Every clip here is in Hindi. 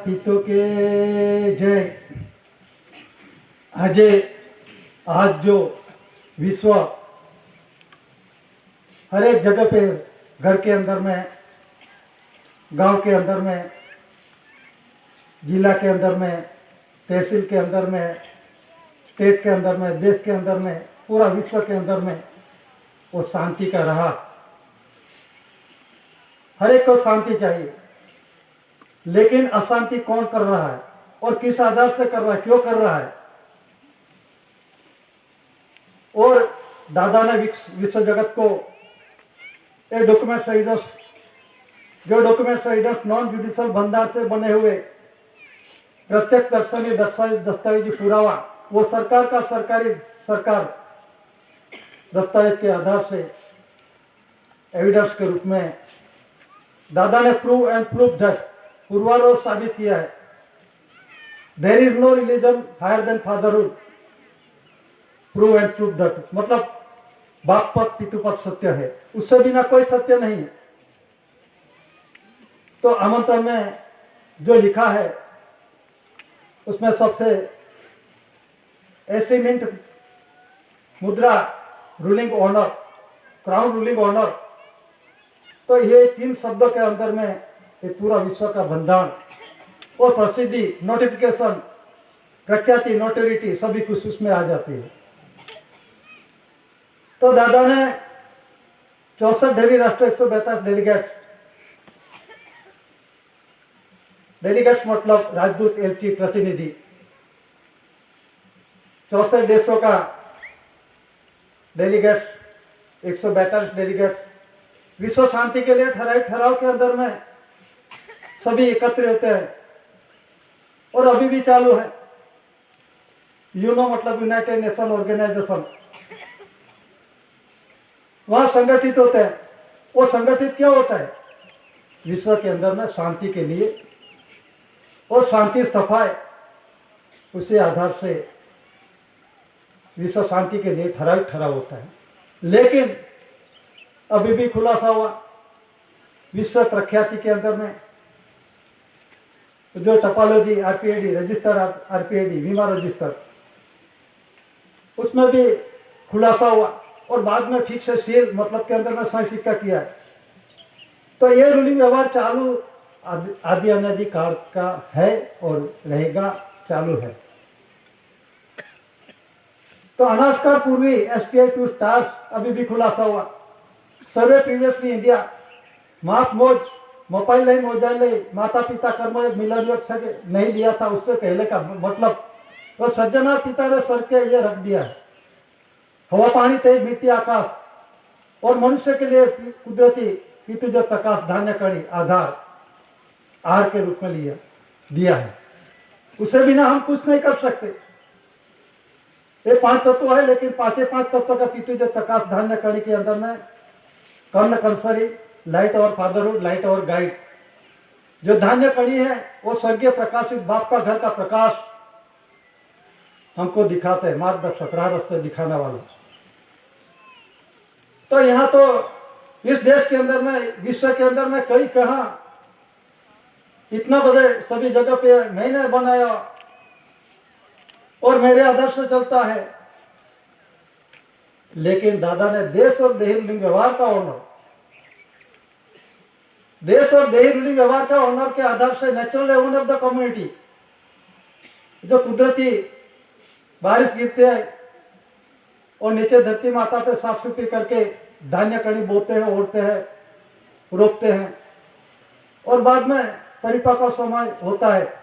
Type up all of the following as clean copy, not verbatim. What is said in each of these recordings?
પિતો કે જય। आज जो विश्व हर एक जगह पे, घर के अंदर में, गांव के अंदर में, जिला के अंदर में, तहसील के अंदर में, स्टेट के अंदर में, देश के अंदर में, पूरा विश्व के अंदर में वो शांति का रहा। हर एक को शांति चाहिए, लेकिन अशांति कौन कर रहा है और किस आधार से कर रहा है, क्यों कर रहा है। और दादा ने विश्व जगत को एक डॉक्यूमेंट रीडर्स, जो डॉक्यूमेंट रीडर्स नॉन जुडिशियल भंडार से बने हुए प्रत्यक्ष दर्शनीय दस्तावेजी पुरावा, वो सरकार का सरकार दस्तावेज के आधार से एविडेंस के रूप में दादा ने प्रूव एंड प्रूफ दैट पूर्वारोध साबित किया है। There is no religion higher than fatherhood, prove and proof that, मतलब बाप पद पितृ पद सत्य है, उससे बिना कोई सत्य नहीं है। तो आमंत्रण में जो लिखा है उसमें सबसे ऐसी मिंट मुद्रा ruling honour, crown ruling honour, तो ये 3 शब्दों के अंदर में ये पूरा विश्व का बंधन और प्रसिद्धि, नोटिफिकेशन, प्रख्याति, नोटोरिटी सभी कुछ उसमें आ जाती है। तो दादा ने 64 डेली राष्ट्र 142 डेलीगेट्स मतलब राजदूत, एलची, प्रतिनिधि, 64 देशों का डेलीगेट्स, 142 डेलीगेट्स विश्व शांति के लिए ठहराव के अंदर में सभी एकत्र होते हैं और अभी भी चालू है। यूनो मतलब यूनाइटेड नेशन ऑर्गेनाइजेशन, वहां संगठित होते हैं। वो संगठित क्या होता है? विश्व के अंदर में शांति के लिए और शांति स्थापना, उसी आधार से विश्व शांति के लिए ठहराव होता है। लेकिन अभी भी खुलासा हुआ विश्व प्रख्याति के अंदर में जो टपालोजी आरपीएडी रजिस्टर, आरपीएडी बीमा रजिस्टर, उसमें भी खुलासा हुआ और बाद में फिक्स सील मतलब के अंदर में सही सिक्का किया है। तो ये रूलिंग व्यवहार चालू आदि अनादि काल का है और रहेगा, चालू है। तो अनास्कार पूर्वी एसपीआई टू स्टार्स अभी भी खुलासा हुआ। सर्वे प्रीवियसली इंडिया माप मोज मोबाइल नहीं मोजाइल माता पिता कर्म मिलन योग से नहीं लिया था, उससे पहले का मतलब तो सज्जना पिता ने सर के ये रख दिया है। हवा पानी तेज मिट्टी आकाश और मनुष्य के लिए कुदरती पितृज प्रकाश धान्य कड़ी आधार आहार के रूप में दिया है। उसे बिना हम कुछ नहीं कर सकते। ये 5 तत्व है, लेकिन 5 तत्व का पितृज प्रकाश धान्य कड़ी के अंदर में कर्ण कंसरी, लाइट और फादरहुड, लाइट और गाइड, जो धान्य कड़ी है वो स्वर्गीय प्रकाशित बाप का घर का प्रकाश हमको दिखाते हैं, मार्गदर्शक, राह रास्ते दिखाने वाला। तो यहाँ तो इस देश के अंदर में, विश्व के अंदर में कई कहा इतना बड़े सभी जगह पे मैंने बनाया और मेरे आदर्श से चलता है। लेकिन दादा ने देश और देही रूलिंग व्यवहार का ऑनर, देश और देही रूलिंग व्यवहार का ऑनर के आधार से नेचुरल रेवन ऑफ द कम्युनिटी, जो कुदरती बारिश गिरते हैं और नीचे धरती माता पे साफ सुथरी करके धान्य कणी बोते हैं, ओढ़ते हैं, रोपते हैं और बाद में परिपक्व समय होता है,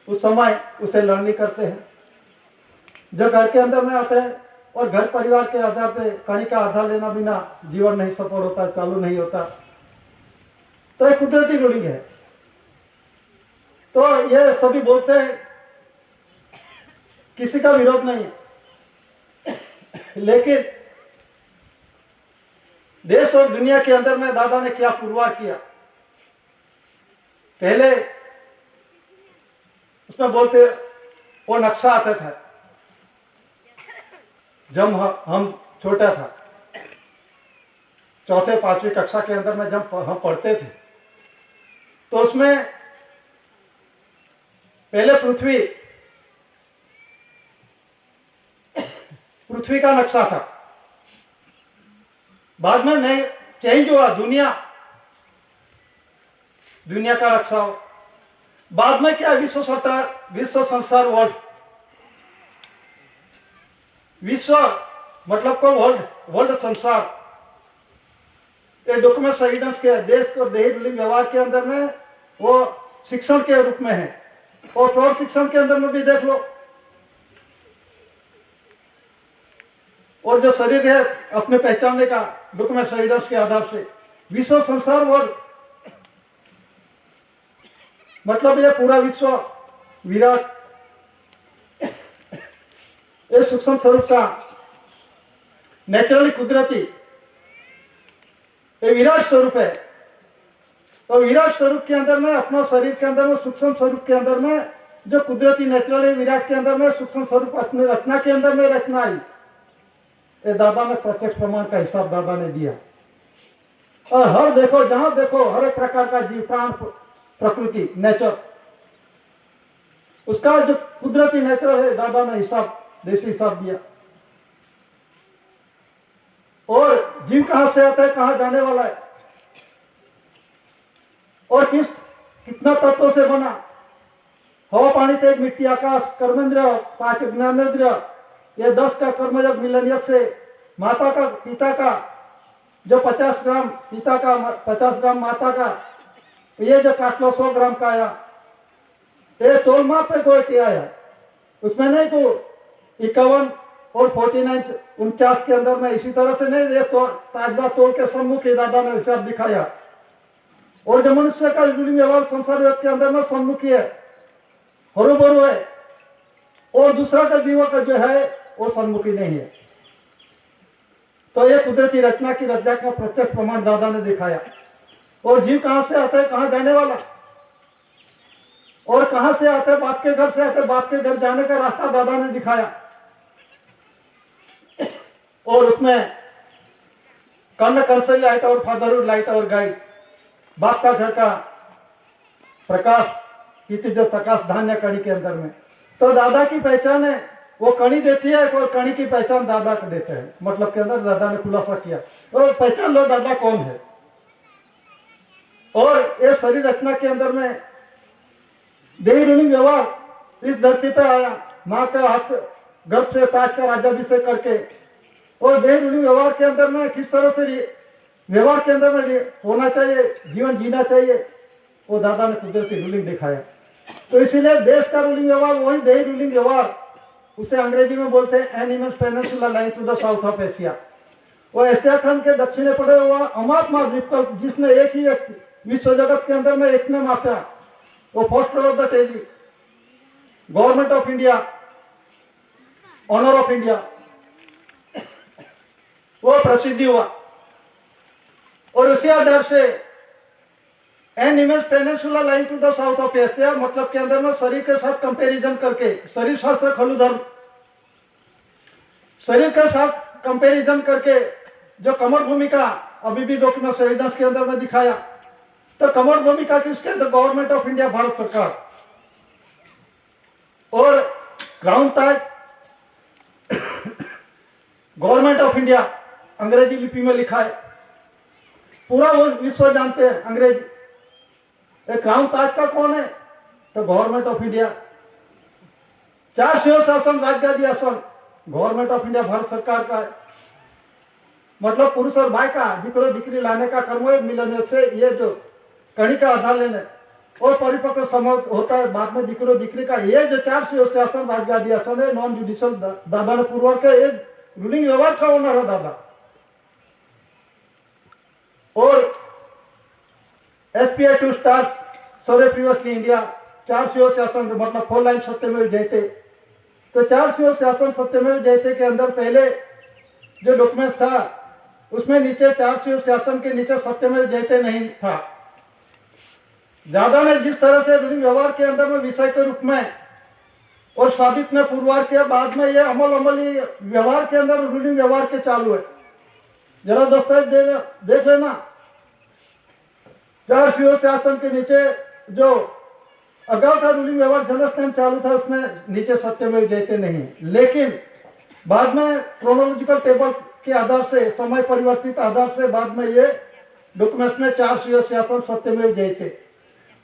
उस समय उसे लड़नी करते हैं। जो घर के अंदर में आते हैं और घर परिवार के आधार पे कणी का आधार लेना बिना जीवन नहीं सफल होता, चालू नहीं होता। तो एक कुदरती रूलिंग है। तो ये सभी बोलते हैं, किसी का विरोध नहीं है। लेकिन देश और दुनिया के अंदर में दादा ने क्या पुरवार किया? पहले उसमें बोलते वो नक्शा आता था जब हम छोटा था, 4वीं 5वीं कक्षा के अंदर में जब हम पढ़ते थे उसमें पहले पृथ्वी का नक्शा था, बाद में नए चेंज हुआ, दुनिया का नक्शा हो, बाद में क्या विश्व संसार विश्व मतलब को वर्ल्ड संसार। ये डॉक्यूमेंट एविडेंस के देश को देही रूलिंग व्यवहार के अंदर में वो शिक्षण के रूप में है, और प्रौढ़ शिक्षण के अंदर में भी देख लो। और जो शरीर है अपने पहचानने का डॉक्यूमेंट एविडेंस के आधार से विश्व संसार वर्ल्ड मतलब ये पूरा विश्व विराट ये सूक्ष्म स्वरूप का नेचुरली कुदरती ये विराट स्वरूप है। तो विराट स्वरूप के अंदर में अपना शरीर के अंदर में सूक्ष्म स्वरूप के अंदर में जो कुदरती नेचुरल है विराट के अंदर में सूक्ष्म स्वरूप अपने रचना के अंदर में रचना आई। ये दादा ने प्रत्यक्ष प्रमाण का हिसाब दादा ने दिया। और हर देखो जहां देखो हर एक प्रकार का जीव प्राण प्रकृति नेचर उसका जो कुदरती नेचर है दादा ने देसी हिसाब दिया। और जीव कहां से आता है, कहां जाने वाला है, और कितना तत्वों से बना। हवा पानी तेज मिट्टी आकाश कर्मेंद्र 5 ज्ञानेंद्रिय ये 10 का कर्मयोग मिलनयोग से माता का पिता का जो 50 ग्राम पिता का 50 ग्राम माता का ये जो काट लो 100 ग्राम का आया ये तोल माप पे कोई किया है उसमें नहीं तो 51 और 49 49 के अंदर में इसी तरह से नहीं ये तो ताजबा तोल के सम्मुख ही दादा ने हिसाब दिखाया। और जो मनुष्य का व्यवहार संसार योग के अंदर में सम्मुखी है हरू है, और दूसरा का जीव का जो है वो सम्मुखी नहीं है। तो ये कुदरती रचना की रचना का प्रत्यक्ष प्रमाण दादा ने दिखाया। और जीव कहां से आता है, कहां जाने वाला, और कहां से आते बाप के घर से आते बाप के घर जाने का रास्ता दादा ने दिखाया। और उसमें कर्ण कंसल लाइट और फादरहुड लाइट और गाइड बाप का घर का प्रकाश की जो प्रकाश धान्य कड़ी के अंदर में। तो दादा की पहचान है वो कणी देती है और कणी की पहचान दादा को देते हैं। मतलब के अंदर दादा ने खुलासा किया तो पहचान लो दादा कौन है। और ये शरीर रचना के अंदर में देही रूलिंग व्यवहार इस धरती पे आया माँ का हाथ गर्भ से ताज का राज्याभिषेक करके। और देही रूलिंग व्यवहार के अंदर में किस तरह से व्यवहार के अंदर में होना चाहिए, जीवन जीना चाहिए, वो दादा ने कुदरती रूलिंग दिखाया। तो इसीलिए देश का रूलिंग व्यवहार वही देही रूलिंग व्यवहार, उसे अंग्रेजी में बोलते हैं an immense peninsula lying to the south of Asia. वो एशिया खंड के दक्षिण पड़े हुआ अमात्मा द्वीप जिसने एक ही विश्व जगत के अंदर में एक ने मापा वो फोस्टर ऑफ द टेजी government of India honour of India वो प्रसिद्धि हुआ। और उसी आधार से an immense peninsula lying to the south of Asia मतलब के अंदर में शरीर के साथ कंपैरिजन करके शरीर शास्त्र खलु धर्म शरीर के साथ कंपैरिजन करके जो कमर भूमिका अभी भी डॉक्यूमेंट एविडेंस के अंदर में दिखाया। तो कमर भूमिका किसके अंदर गवर्नमेंट ऑफ इंडिया भारत सरकार। और ground type government of India अंग्रेजी लिपि में लिखा है, पूरा वो विश्व जानते हैं अंग्रेजी। क्राउन ताज का कौन है तो गवर्नमेंट ऑफ इंडिया। 4 शिव शासन राज्यादि आसन गवर्नमेंट ऑफ इंडिया भारत सरकार का है। मतलब पुरुष और भाई का दिकरो दिकरी लाने का कर्मयोग मिलन से ये जो कणी का आधार लेने और परिपक्व समय होता है बाद में दिकरो दिकरी का ये जो 4 शिव शासन राज्यादि आसन है नॉन जुडिशियल दादा ने पूर्व के एक रूलिंग व्यवहार का ओनर है दादा। और एसपीआई 2 स्टार सौर्य प्रीवियसली इंडिया 4 शिव शासन मतलब 4 लाइन सत्यमेव जयते। तो 4 शिव शासन सत्यमेव जयते के अंदर पहले जो डॉक्यूमेंट था उसमें नीचे 4 शिव शासन के नीचे सत्यमेव जयते नहीं था। दादा ने जिस तरह से रूलिंग व्यवहार के अंदर में विषय के रूप में और साबित ने पुरवार किया बाद में ये अमली व्यवहार के अंदर रूलिंग व्यवहार के चालू है। जरा दस्तावेज देख लेना 4 शिव शासन के नीचे जो अगाव का रूलिंग व्यवहार जनरल टाइम चालू था उसमें नीचे सत्यमेव जयते नहीं, लेकिन बाद में क्रोनोलॉजिकल टेबल के आधार से, समय परिवर्तित आधार से बाद में ये डॉक्यूमेंट्स में 4 शासन सत्यमेव जयते।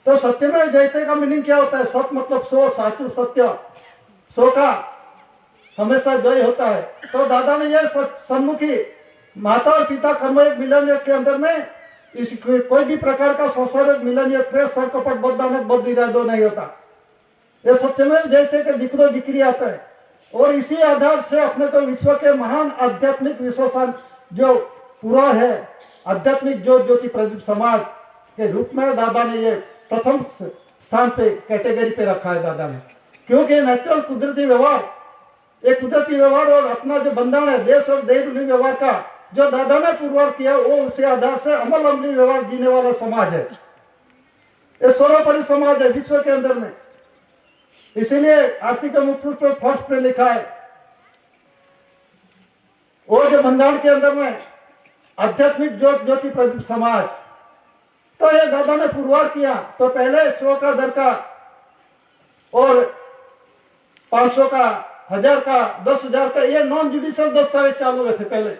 तो सत्यमेव जयते का मीनिंग क्या होता है? सत्य मतलब सो, साचु सत्य, सो का हमेशा जय होता है। तो दादा ने यह सम्मुखी माता और पिता कर्मयोग मिलन योग के अंदर में इस कोई भी प्रकार का संसारिक मिलन योग प्रेस सर कपट बददानक बद इरादो नहीं होता। ये सत्यमेव जयते के दिक्रो दिक्री आता है और इसी आधार से अपने को विश्व के महान आध्यात्मिक विश्वासन जो पूरा है आध्यात्मिक ज्योति प्रदीप समाज के रूप में दादा ने ये प्रथम स्थान पे कैटेगरी पे रखा है दादा ने, क्योंकि नेचुरल कुदरती व्यवहार, एक कुदरती व्यवहार और अपना जो बंधन है देश और देश व्यवहार का जो दादा ने पुरवार किया वो उसी आधार से अमल अमली व्यवहार जीने वाला समाज है। ये सर्वोपरि समाज है विश्व के अंदर में। इसीलिए आस्तिक मुक्ति पर फर्स्ट पे लिखा है वो जो बंधन के अंदर में आध्यात्मिक ज्योति प्रदीप समाज। तो ये दादा ने पुरवार किया तो पहले 100 का, 10 का और 500 का, 1000 का, 10,000 का ये नॉन जुडिशियल दस्तावेज चालू हुए थे पहले।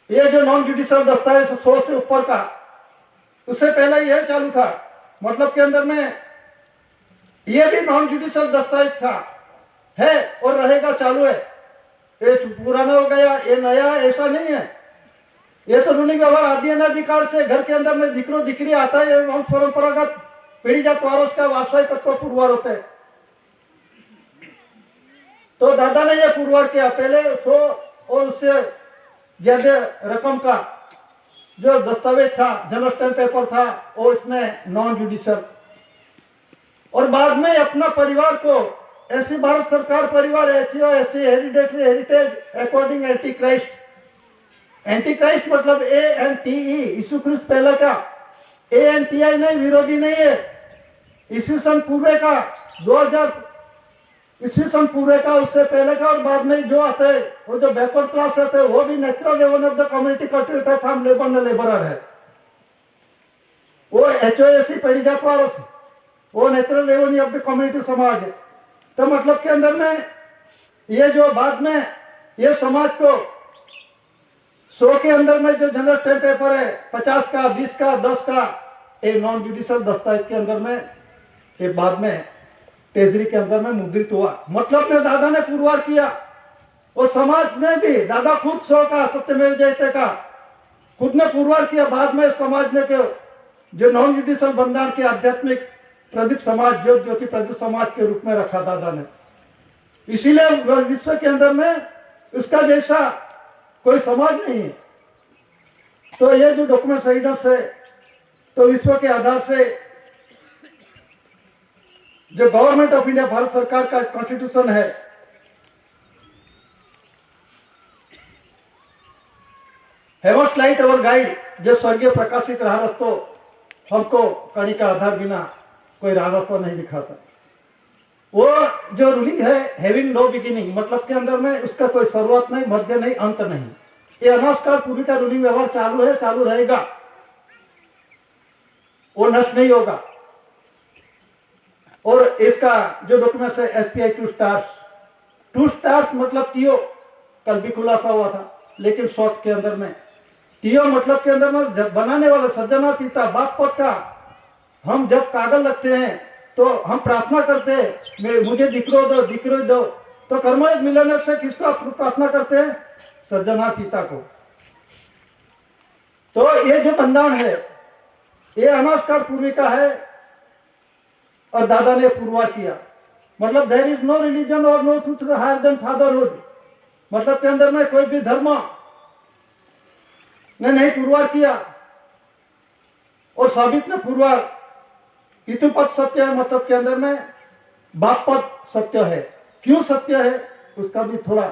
ये जो नॉन जुडिशियल दस्तावेज 100 से ऊपर का, उससे पहले यह चालू था, मतलब के अंदर में ये भी नॉन जुडिशियल दस्तावेज था, है और रहेगा, चालू है। ये पुराना हो गया, ये नया, ऐसा नहीं है। ये तो रूलिंग व्यवहार आदि अनाधिकार से घर के अंदर में दिक्रो दिक्री आता है, वंश परंपरागत पीढ़ी जात वारस का वास्तविक तत्व पुरवार होते हैं। तो दादा ने यह पुरवार किया पहले 100 और उससे ज्यादा रकम का जो दस्तावेज था, जनरल स्टैम्प पेपर था, वो इसमें नॉन जुडिशियल। और बाद में अपना परिवार को ऐसी भारत सरकार परिवार ऐसी hereditary heritage according anti Christ मतलब ANTE यीशु ख्रिस्त पहले का, ANTI नहीं, विरोधी नहीं है। ईस्वी सन पूर्व का 2000 ईस्वी सन पूर्व का, उससे पहले का और बाद में जो आते हैं वो जो बैकवर्ड क्लास आते हैं वो भी natural revenue of the community cultivator from labour न लेबरर है। वो HOAC पड़ी जात वारस, वो natural revenue of the community समाज है। तो मतलब के अंदर में ये जो बाद में ये समाज को 100 के अंदर में जो जनरल स्टैम्प पेपर है 50 का, 20 का, 10 का, एक नॉन जुडिशियल दस्तावेज के अंदर में ये बाद में ट्रेजरी के अंदर में मुद्रित हुआ। मतलब में दादा ने पुरवार किया और समाज में भी दादा खुद 100 का सत्यमेव जयते का खुद ने पुरवार किया। बाद में समाज ने जो नॉन जुडिशियल बंधन के आध्यात्मिक प्रदीप समाज ज्योति प्रदीप समाज के रूप में रखा दादा ने। इसीलिए विश्व के अंदर में उसका जैसा कोई समाज नहीं है। तो ये जो डॉक्यूमेंट एविडेंस है तो विश्व के आधार से जो गवर्नमेंट ऑफ इंडिया भारत सरकार का कॉन्स्टिट्यूशन है, हेवंस लाइट और गाइड जो स्वर्गीय प्रकाशित रहा तो हमको कणी का आधार बिना कोई रास्ता नहीं दिखाता। वो जो रूलिंग है हैविंग नो बिगिनिंग मतलब के अंदर में उसका कोई शुरुआत नहीं, मध्य नहीं, अंत नहीं। ये अनास्कार पूरी का रूलिंग व्यवहार चालू है, चालू रहेगा, वो नष्ट नहीं होगा। और इसका जो डॉक्यूमेंट है SPI 2 स्टार्स मतलब टीओ कल भी खुलासा हुआ था, लेकिन शॉर्ट के अंदर में टीओ मतलब के अंदर में बनाने वाले सज्जना पिता बाप पद का हम जब कागज लगते हैं तो हम प्रार्थना करते हैं मुझे दिक्रो दो, तो कर्मयोग मिलन से किसको प्रार्थना करते हैं? सज्जना पिता को। तो ये जो बंधन है ये अनास्कार पूर्वी का है और दादा ने पुरवार किया। मतलब देयर इज नो रिलीजन और no truth higher than fatherhood मतलब के अंदर में कोई भी धर्म ने नहीं पुरवार किया और साबित ने पुरवार पितृपद सत्य है मतलब के अंदर में बाप पद सत्य है। क्यों सत्य है उसका भी थोड़ा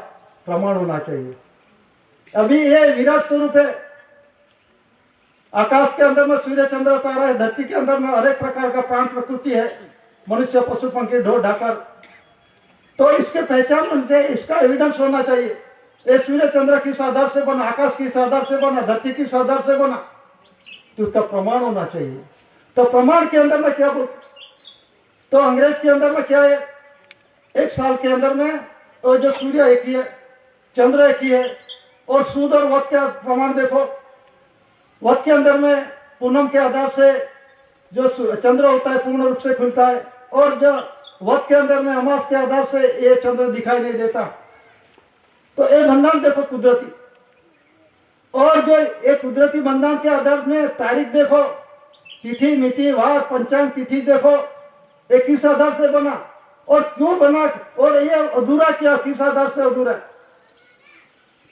प्रमाण होना चाहिए। अभी ये विराट स्वरूप है, आकाश के अंदर में सूर्य चंद्र तारा है, धरती के अंदर में अनेक प्रकार का प्राण प्रकृति है, मनुष्य पशु पंखी ढोर ढाकर। तो इसके पहचान होनी चाहिए, इसका एविडेंस होना चाहिए। ये सूर्य चंद्र किस आधार से बना, आकाश किस आधार से बना, धरती किस आधार से बना, तो उसका प्रमाण होना चाहिए। तो प्रमाण के अंदर में क्या बोल, तो अंग्रेज के अंदर में क्या है, एक साल के अंदर में और जो सूर्य एक ही है, चंद्र एक ही है, और सूद और वक्त का प्रमाण देखो। वक्त के अंदर में पूनम के आधार से जो चंद्र होता है पूर्ण रूप से खुलता है, और जो वक्त के अंदर में अमास के आधार से ये चंद्र दिखाई नहीं देता। तो ये बंधन देखो कुदरती, और जो ये कुदरती बंधन के आधार में तारीख देखो, तिथि मिति वार पंचांग तिथि देखो, ये किस आधार से बना और क्यों बना, और ये अधूरा क्या, किस आधार से अधूरा,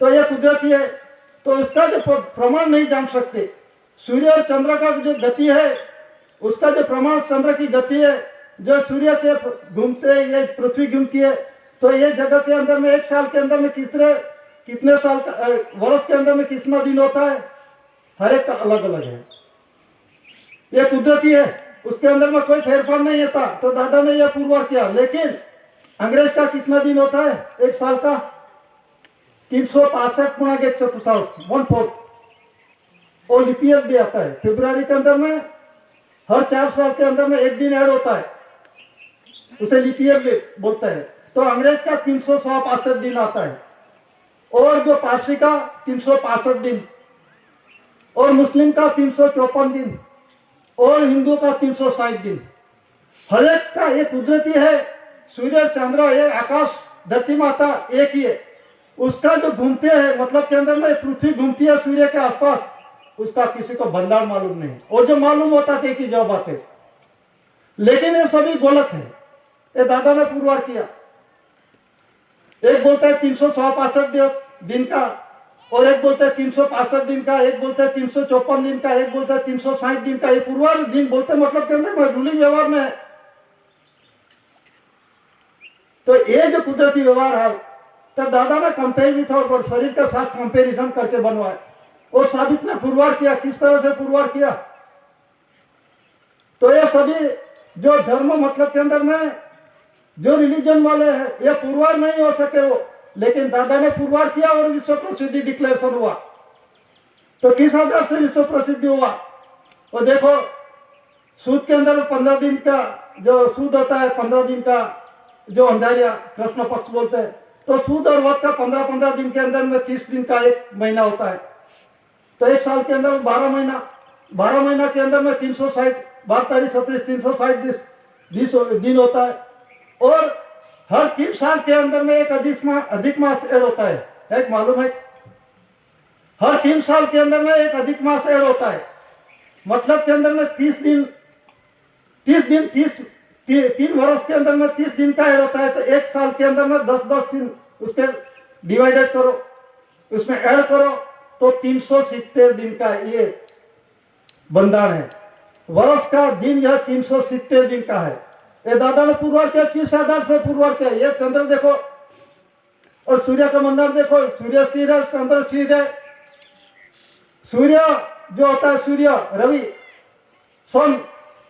तो ये कुदरती है। तो इसका जो प्रमाण नहीं जान सकते। सूर्य और चंद्र का जो गति है, उसका जो प्रमाण चंद्र की गति है, जो सूर्य के घूमते ये पृथ्वी घूमती है, तो ये जगह के अंदर में एक साल के अंदर में कितने साल का, वर्ष के अंदर में कितना दिन होता है, हर एक का अलग अलग है। ये कुदरती है, उसके अंदर में कोई फेरफार नहीं होता। तो दादा ने यह पुरवार किया। लेकिन अंग्रेज का कितना दिन होता है एक साल का, 365 गुणा के 1/4, और लिपियर भी आता है। फरवरी के अंदर में हर 4 साल के अंदर में एक दिन ऐड होता है, उसे लिपियर भी बोलते हैं। तो अंग्रेज का 365 दिन आता है, और जो पारसी का 365 दिन, और मुस्लिम का 354 दिन, और हिंदू का 360 दिन। हर एक का ये कुदरती है। सूर्य चंद्र ये आकाश धरती माता एक ही है। उसका जो घूमते हैं, मतलब के अंदर में पृथ्वी घूमती है सूर्य के आसपास, उसका किसी को बंधान मालूम नहीं, और जो मालूम होता था कि जो बात है, लेकिन ये सभी गलत है। ये दादा ने पुरवार किया। एक बोलता है 365 दिन का, और एक बोलता है 365 दिन का, एक बोलता है 354 दिन का, एक बोलता है 360 दिन का। ये पुरवार दिन बोलते मतलब के अंदर रूलिंग व्यवहार में है। तो ये जो कुदरती व्यवहार है, तो दादा ने कंपेयर और शरीर के साथ कंपेरिजन करके बनवाए, और साबित ने पुरवार किया। किस तरह से पुरवार किया, तो ये सभी जो धर्म मतलब के अंदर में जो रिलीजन वाले हैं, ये पुरवार नहीं हो सके वो, लेकिन दादा ने पुरवार किया और विश्व प्रसिद्धि डिक्लेरेशन हुआ। तो किस आधार से विश्व प्रसिद्धि हुआ, और देखो सूद के अंदर 15 दिन का जो सूद होता है, 15 दिन का जो अंधारिया कृष्ण पक्ष बोलते हैं, तो सूद और वक्त का 15-15 दिन के अंदर में 30 दिन का एक महीना होता है। तो एक साल के अंदर 12 महीना, 12 महीना के अंदर में 360, 12 37 360 दिन होता है। और हर 3 साल के अंदर में एक अधिक मास ऐड होता है, एक मालूम है, हर 3 साल के अंदर में एक अधिक मास ऐड होता है। मतलब के अंदर में 30 दिन 3 वर्ष के अंदर में 30 दिन का ऐड होता है। तो एक साल के अंदर में 10-10 दिन उसके डिवाइडेड करो, उसमें ऐड करो, तो 370 दिन का ये बंधन है। वर्ष का दिन यह 370 दिन का है। ये दादा ने पुरवार किया। किस आधार से पुरवार किया, ये चंद्र देखो और सूर्य का मंडल देखो, सूर्य स्थिर है, चंद्र स्थिर है। सूर्य जो होता है, सूर्य रवि सन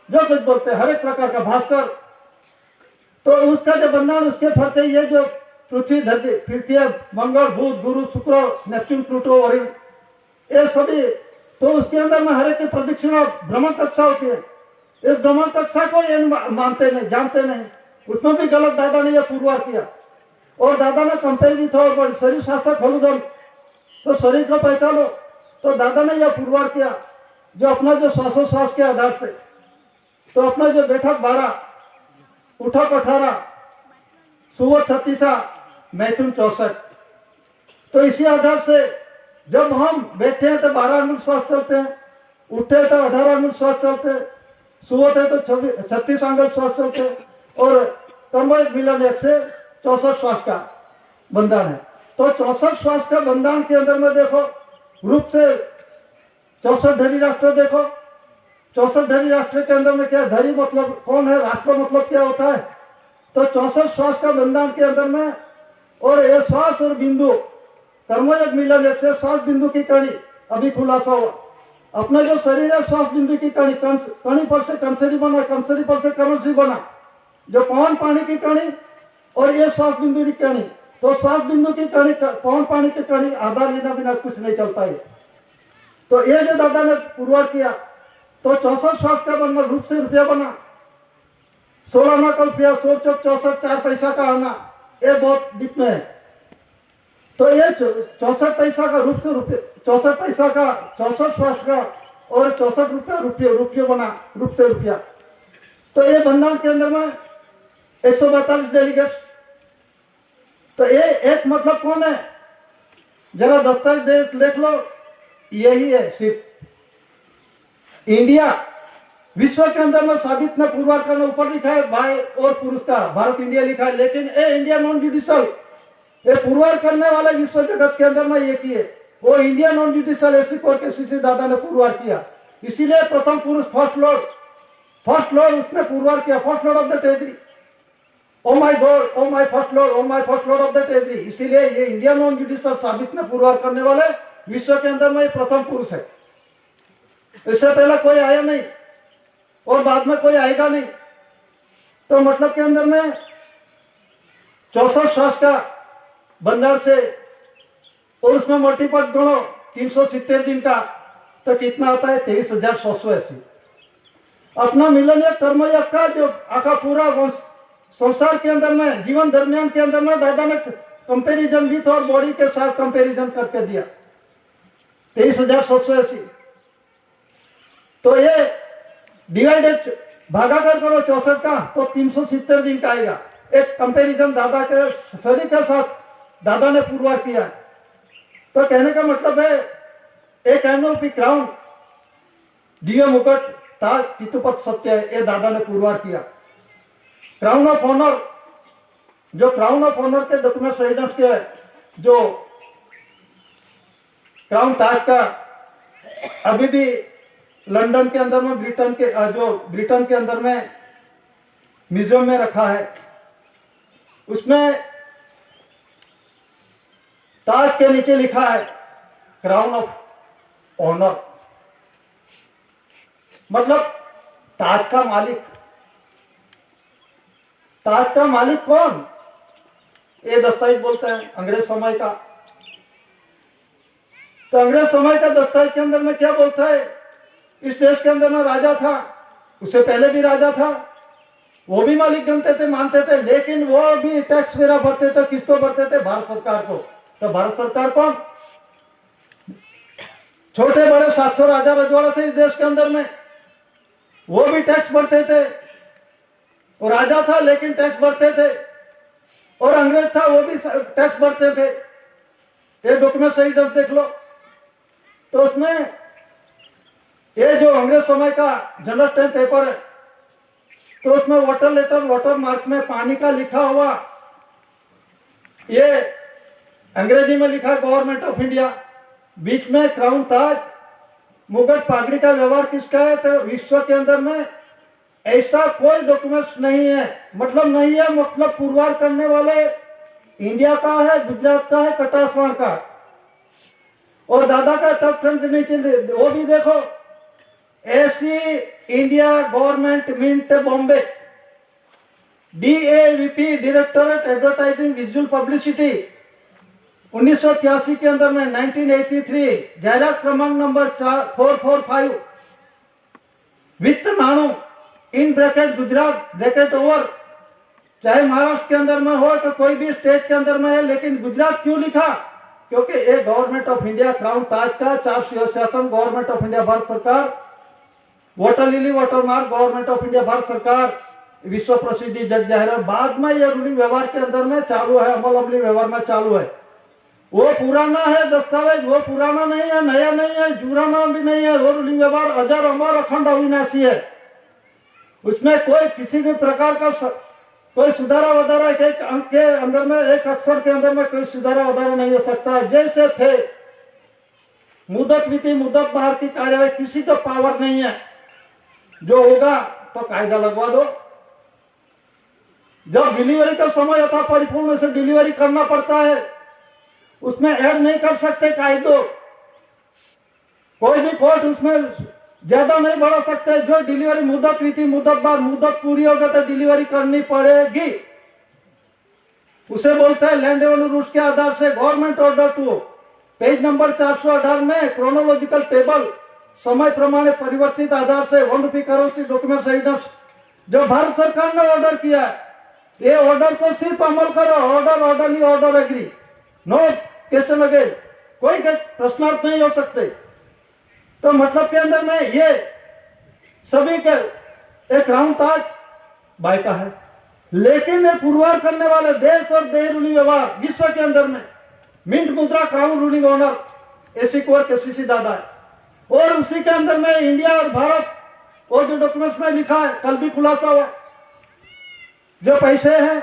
जो कुछ बोलते हैं, हर एक प्रकार का भास्कर, तो उसका जो बंधन उसके फलते ये जो पृथ्वी धरती फिरती है, मंगल बुध गुरु शुक्र नेपच्यून प्लूटो और ये सभी, तो उसके अंदर में हर एक की प्रदक्षिणा भ्रमण कक्षा होती है। इस भ्रमण कक्षा को ये मानते नहीं, जानते नहीं, उसमें भी गलत दादा ने यह पुरवार किया। और दादा ने कंपेयर भी था, और शरीर शास्त्र खोलूदन, तो शरीर को पहचानो, तो दादा ने यह पुरवार किया जो अपना जो श्वासोश्वास के आधार से, तो अपना जो बैठक 12, उठक 18, सुबह 36, मैथुन 64, तो इसी आधार से जब हम बैठे हैं तो 12 अंगुल श्वास चलते हैं, उठे तो 18 अंगुल श्वास चलते हैं, सोते तो 36 अंगुल श्वास चलते हैं, और कर्मयोग मिलन 164 श्वास का बंधन है। तो 64 श्वास का बंधन के अंदर में देखो रूप से 64 धरी राष्ट्र देखो। 64 धरी राष्ट्र के अंदर में क्या, धरी मतलब कौन है, राष्ट्र मतलब क्या होता है, तो 64 श्वास का बंधन के अंदर में, और ये श्वास और बिंदु कर्मयोग मिलन 160 बिंदु की कड़ी अभी खुलासा हुआ। अपना जो शरीर है श्वास बिंदु की कड़ी, कणी पर से कंसरी बना, कंसरी पर से कमरसी बना, जो पवन पानी की कणी और ये श्वास बिंदु की कणी, तो 7 बिंदु की कड़ी, पौन पानी की कड़ी आधा लेना बिना कुछ नहीं चलता है। तो ये जो दादा ने पुरवार किया तो 64 साल का बनना रूप से रुपया बना, 16 आना का रुपया, 64 4 पैसा का आना, ये बहुत डिप में है। तो ये 64 पैसा का रूप से रुपये, 64 पैसा का 64 श्वास का और 64 रुपये बना रूप से रुपया। तो ये बंगाल के अंदर में 142 डेलीगेट। तो ये एक मतलब कौन है, जरा दस्तावेज देख लो, यही है सिर्फ इंडिया। विश्व के अंदर में साबित में पुरवार करने ऊपर लिखा है भाई और पुरुष का भारत इंडिया लिखा है, लेकिन ए इंडिया नॉन जुडिशियल, ये पुरवार करने वाले विश्व जगत के अंदर में ये किए, वो इंडिया नॉन जुडिशियल ऐसी कोर्ट के सीसी दादा ने पुरवार किया। इसीलिए प्रथम पुरुष फर्स्ट लॉर्ड उसने पुरवार किया, first lord of the territory. Oh my God, oh my first lord of the territory. इसीलिए ये इंडिया नॉन जुडिशियल साबित में पुरवार करने वाले विश्व के अंदर में प्रथम पुरुष है। इससे पहले कोई आया नहीं और बाद में कोई आएगा नहीं। तो मतलब के अंदर में 64 श्वास का बंगाल से और उसमें मल्टीपल गुणों 370 दिन का, तो कितना आता है 23,780। अपना मिलनीय कर्मयोग का जो आका पूरा संसार के अंदर में जीवन दरमियान के अंदर में दादा ने कंपैरिजन भी और बॉडी के साथ कंपैरिजन करके दिया 23,780। तो ये डिवाइडेड भागा कर करो 64 का तो 370 दिन का आएगा। एक कंपैरिजन दादा के शरीर के साथ दादा ने पुरवार किया। तो कहने का मतलब है एक एनओपी क्राउन, दिव्य मुकुट, ताज, पितुपत सत्य है, ये दादा ने पुरवार किया। क्राउन ऑफ ऑनर, जो क्राउन ऑफ ऑनर के डॉक्यूमेंट एविडेंस के जो क्राउन ताज का अभी भी लंदन के अंदर में ब्रिटेन के अंदर में म्यूजियम में रखा है। उसमें ताज के नीचे लिखा है क्राउन ऑफ ऑनर, मतलब ताज का मालिक। ताज का मालिक कौन, ये दस्तावेज बोलते हैं अंग्रेज समय का। तो अंग्रेज समय का दस्तावेज के अंदर में क्या बोलता है, इस देश के अंदर में राजा था, उससे पहले भी राजा था, वो भी मालिक बनते थे, मानते थे, लेकिन वो भी टैक्स वगैरह भरते थे। किसको भरते थे, भारत सरकार को। तो भारत सरकार कौन, छोटे बड़े 700 राजा रजवाड़ा थे इस देश के अंदर में, वो भी टैक्स भरते थे। वो राजा था लेकिन टैक्स भरते थे, और अंग्रेज था वो भी टैक्स भरते थे। ये डॉक्यूमेंट सही जब देख लो तो उसमें ये जो अंग्रेज समय का जनरल स्टैम्प पेपर है, तो उसमें वाटर लेटर, वाटर मार्क में पानी का लिखा हुआ, ये अंग्रेजी में लिखा गवर्नमेंट ऑफ इंडिया, बीच में क्राउन ताज, मुगट पागड़ी का व्यवहार किसका है। तो विश्व के अंदर में ऐसा कोई डॉक्यूमेंट्स नहीं है, मतलब नहीं है, मतलब पुरवार करने वाले इंडिया का है, गुजरात का है, कटासवाड़ का। और दादा का टॉप 10 के नीचे वो भी देखो, ऐसी India government mint Bombay, DAVP directorate advertising visual publicity 1983 के अंदर में 1983 जायरात क्रमांक नंबर 445, वित्त नाणु in bracket Gujarat bracket over, चाहे महाराष्ट्र के अंदर में हो तो कोई भी स्टेट के अंदर में है, लेकिन गुजरात क्यों लिखा, क्योंकि ये गवर्नमेंट ऑफ इंडिया क्राउन ताज का 4 शासन गवर्नमेंट ऑफ इंडिया भारत सरकार, water lily water mark government of India Bharat सरकार, विश्व प्रसिद्धि जग जाहिर है। बाद में ये रूलिंग व्यवहार के अंदर में चालू है, अमल अमली व्यवहार में चालू है। वो पुराना है दस्तावेज, वो पुराना नहीं है, नया नहीं है, जुराना भी नहीं है, वो रूलिंग व्यवहार अजर अमर अखंड अविनाशी है। उसमें कोई किसी भी प्रकार का कोई सुधारा वधारा, एक अंक के अंदर में, एक अक्षर के अंदर में कोई सुधारा वधारा नहीं हो सकता। जैसे थे मुदत विधि मुदत बाहर की कार्यवाही, किसी को पावर नहीं है, जो होगा तो कायदा लगवा दो। जब डिलीवरी का समय होता परिपूर्ण से डिलीवरी करना पड़ता है, उसमें ऐड नहीं कर सकते कायदों, कोई भी कोर्ट उसमें ज्यादा नहीं बढ़ा सकते। जो डिलीवरी मुदत हुई थी, मुदत बार मुदत पूरी हो गई तो डिलीवरी करनी पड़ेगी। उसे बोलते हैं लैंड रेवेन्यू रूल्स के आधार से government order two, page number 418 में क्रोनोलॉजिकल टेबल समय प्रमाण परिवर्तित आधार से ₹1 करेंसी डॉक्यूमेंट एविडेंस जो भारत सरकार ने ऑर्डर किया है, ये ऑर्डर को सिर्फ अमल करो। Order orderly order agree, no question again, कोई प्रश्नार्थ नहीं हो सकते। तो मतलब के अंदर में ये सभी के एक राउंड ताज बाय का है, लेकिन ये पुरवार करने वाले देश और देश रूलिंग व्यवहार विश्व के अंदर में मिंट मुद्रा crown ruling owner AC core केसीसी दादा है। और उसी के अंदर में इंडिया और भारत, और जो डॉक्यूमेंट्स में लिखा है कल भी खुलासा हुआ, जो पैसे हैं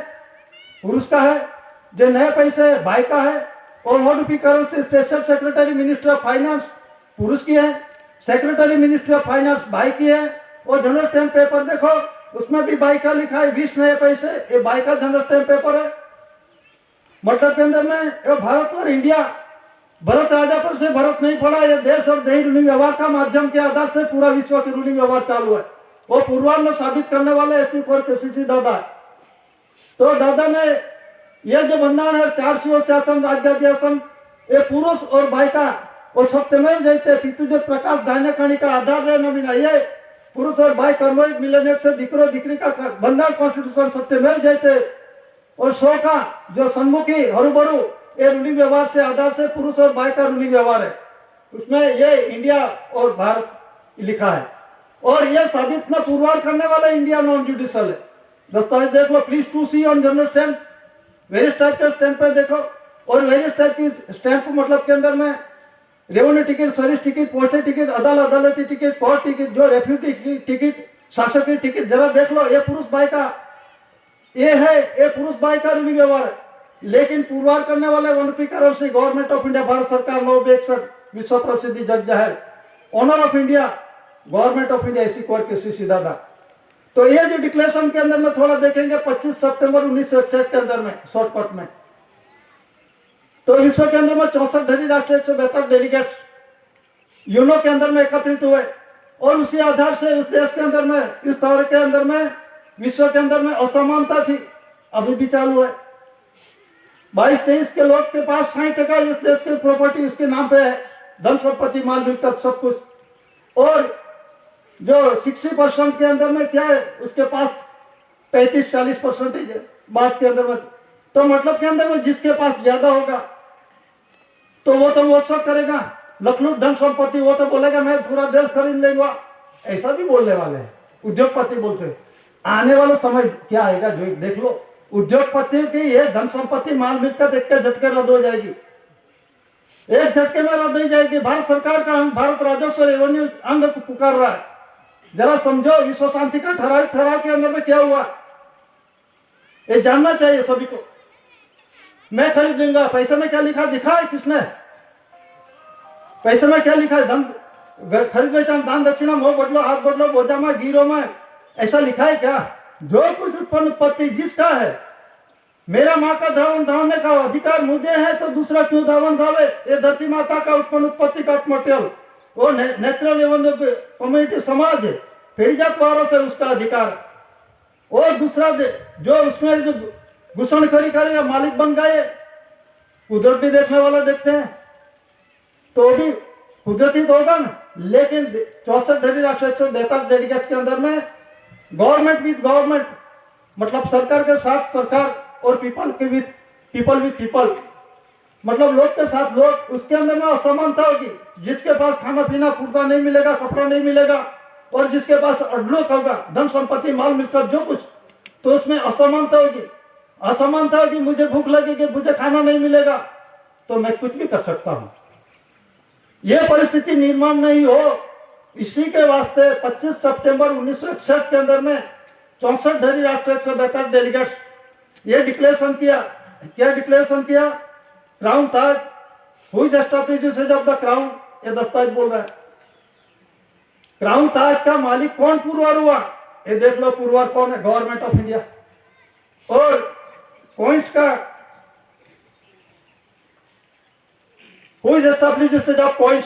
पुरुष का है, जो नए पैसे भाई का है, और ₹1 currency special secretary ministry of finance पुरुष की है, सेक्रेटरी मिनिस्ट्री ऑफ फाइनेंस भाई की है। और जनरल स्टैम्प पेपर देखो, उसमें भी भाई का लिखा है 20 नए पैसे, ये भाई का जनरल स्टैम्प पेपर है। मतलब के अंदर में भारत और इंडिया, भरत राजा पर से भरत नहीं पड़ा, ये देश और देश रूलिंग व्यवहार का माध्यम के आधार से पूरा विश्व की रूलिंग व्यवहार चालू है। वो पूर्वार में साबित करने वाले ऐसी कोर केसीसी दादा है। तो दादा ने यह जो बंधन है 4 शिव शासन राज्यासन, ये पुरुष और भाई का और सत्यमेव जयते पितुजत प्रकाश दान्य कणी का आधार रहना बिना, ये पुरुष और भाई कर्मों मिलने से दिकरो दिकरी का बंधन कॉन्स्टिट्यूशन सत्यमेव जयते। और 100 का जो सन्मुखी हरूबरू, ये रूलिंग व्यवहार से आधार से पुरुष और भाई का रूलिंग व्यवहार है, उसमें ये इंडिया और भारत लिखा है। और ये साबित न पुरवार करने वाला इंडिया नॉन जुडिशियल है। दस्तावेज देख लो, please to see on general stamp, various type के स्टैम्प पे देखो। और वेरियस टाइप की स्टैम्प मतलब के अंदर में revenue ticket, service ticket, postage ticket, अदालती टिकट, कोर्ट टिकट, जो रेफ्यूटी टिकट, शासक की टिकट जरा देख लो, ये पुरुष भाई का ये है, ये पुरुष भाई का रूलिंग व्यवहार है। लेकिन पुरवार करने वाले ₹1 currency government of India Bharat सरकार 961 विश्व प्रसिद्ध जग जाहिर honour of India government of India ऐसी कोर केसीसी दादा। तो ये जो डिक्लेरेशन के अंदर में थोड़ा देखेंगे 25 सितंबर 1961 के अंदर में शॉर्टकट में, तो विश्व के अंदर में 64 राष्ट्र 172 डेलीगेट यूनो के अंदर में एकत्रित हुए। और उसी आधार से उस देश के अंदर में, इस दौर के अंदर में विश्व के अंदर में असमानता थी, अभी भी चालू है। 22-23 के लोग के पास 60% इस देश की प्रॉपर्टी उसके नाम पे है, धन संपत्ति माल मिलकत सब कुछ। और जो 60% के अंदर में क्या है, उसके पास 35-40% है बात के अंदर में। तो मतलब के अंदर में जिसके पास ज्यादा होगा तो वो सब करेगा, लखलूट धन संपत्ति, वो तो बोलेगा मैं पूरा देश खरीद लेगा, ऐसा भी बोलने वाले हैं उद्योगपति बोलते हैं। आने वाला समय क्या आएगा जो देख लो, उद्योगपति की ये धन संपत्ति माल मिलकत एक झटके रद्द हो जाएगी, एक झटके में रद्द हो जाएगी। भारत सरकार का भारत राजस्व रेवेन्यू अंग पुकार रहा है। जरा समझो विश्व शांति का ठराव के अंदर में क्या हुआ, ये जानना चाहिए सभी को। मैं खरीद दूंगा, पैसे में क्या लिखा दिखा है किसने, पैसे में क्या लिखा है, धन खरीद बेचा दान दक्षिणा मोह बदलो हाथ बदलो बोझा में गिरो में, ऐसा लिखा है क्या? जो कुछ उत्पन्न उत्पत्ति जिसका है, मेरा माँ का धावन धावने का अधिकार मुझे है तो दूसरा क्यों धावन धावे, ये धरती माता का उत्पन्न उत्पत्ति का मटेरियल वो नेचुरल एवं कम्युनिटी समाज है, पीढ़ी जात वारों से उसका अधिकार। और दूसरा जो उसमें जो घुसनखोरी करेगा मालिक बन गए, कुदरत भी देखने वाला देखते हैं तो भी कुदरती तो होगा ना। लेकिन 64 राष्ट्र 142 डेलीगेट के अंदर में गवर्नमेंट विद गवर्नमेंट, मतलब सरकार के साथ सरकार और पीपल के विद पीपल विद पीपल, मतलब लोग के साथ लोग, उसके अंदर में असमानता होगी। जिसके पास खाना पीना पूर्ता नहीं मिलेगा, कपड़ा नहीं मिलेगा, और जिसके पास अडलोक होगा धन संपत्ति माल मिलकर जो कुछ, तो उसमें असमानता होगी। असमानता होगी, मुझे भूख लगेगी, मुझे खाना नहीं मिलेगा तो मैं कुछ भी कर सकता हूं। यह परिस्थिति निर्माण नहीं हो, इसी के वास्ते 25 सितंबर 1961 के अंदर में 64 राष्ट्र 172 डेलीगेट्स ये डिक्लेरेशन किया। क्या डिक्लेरेशन किया? Crown Taj who is established of the crown, ये दस्तावेज बोल रहा है। क्राउन ताज का मालिक कौन पुरवार हुआ, ये देख लो, पुरवार कौन है? Government of India. और कॉइन्स का who is established of coins,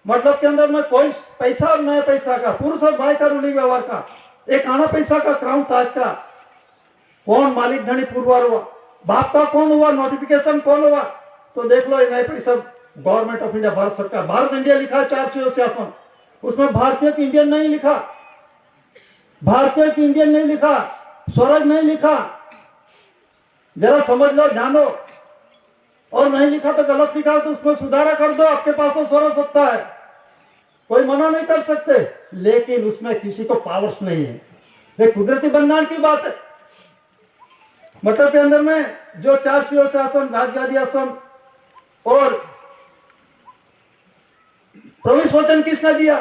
मतलब के अंदर में कॉइन्स पैसा और नया पैसा का, पुरुष और भाई का रूलिंग व्यवहार का, एक आना पैसा का क्राउन ताज का कौन मालिक धनी पुरवार हुआ, बाप का कौन हुआ, नोटिफिकेशन कौन हुआ? तो देख लो एनआई परिषद, गवर्नमेंट ऑफ इंडिया, भारत सरकार, भारत इंडिया लिखा है 4 शासन, उसमें भारतीय की इंडियन नहीं लिखा, भारतीय की इंडियन नहीं लिखा, स्वराज नहीं लिखा। जरा समझ लो, जानो। और नहीं लिखा तो गलत लिखा तो उसमें सुधारा कर दो, आपके पास तो स्वराज सत्ता है, कोई मना नहीं कर सकते, लेकिन उसमें किसी को पावर्स नहीं है। ये कुदरती बंधन की बात है। मतलब के अंदर में जो 4 शासन, राजगादी आसन और प्रवेश वचन किसने दिया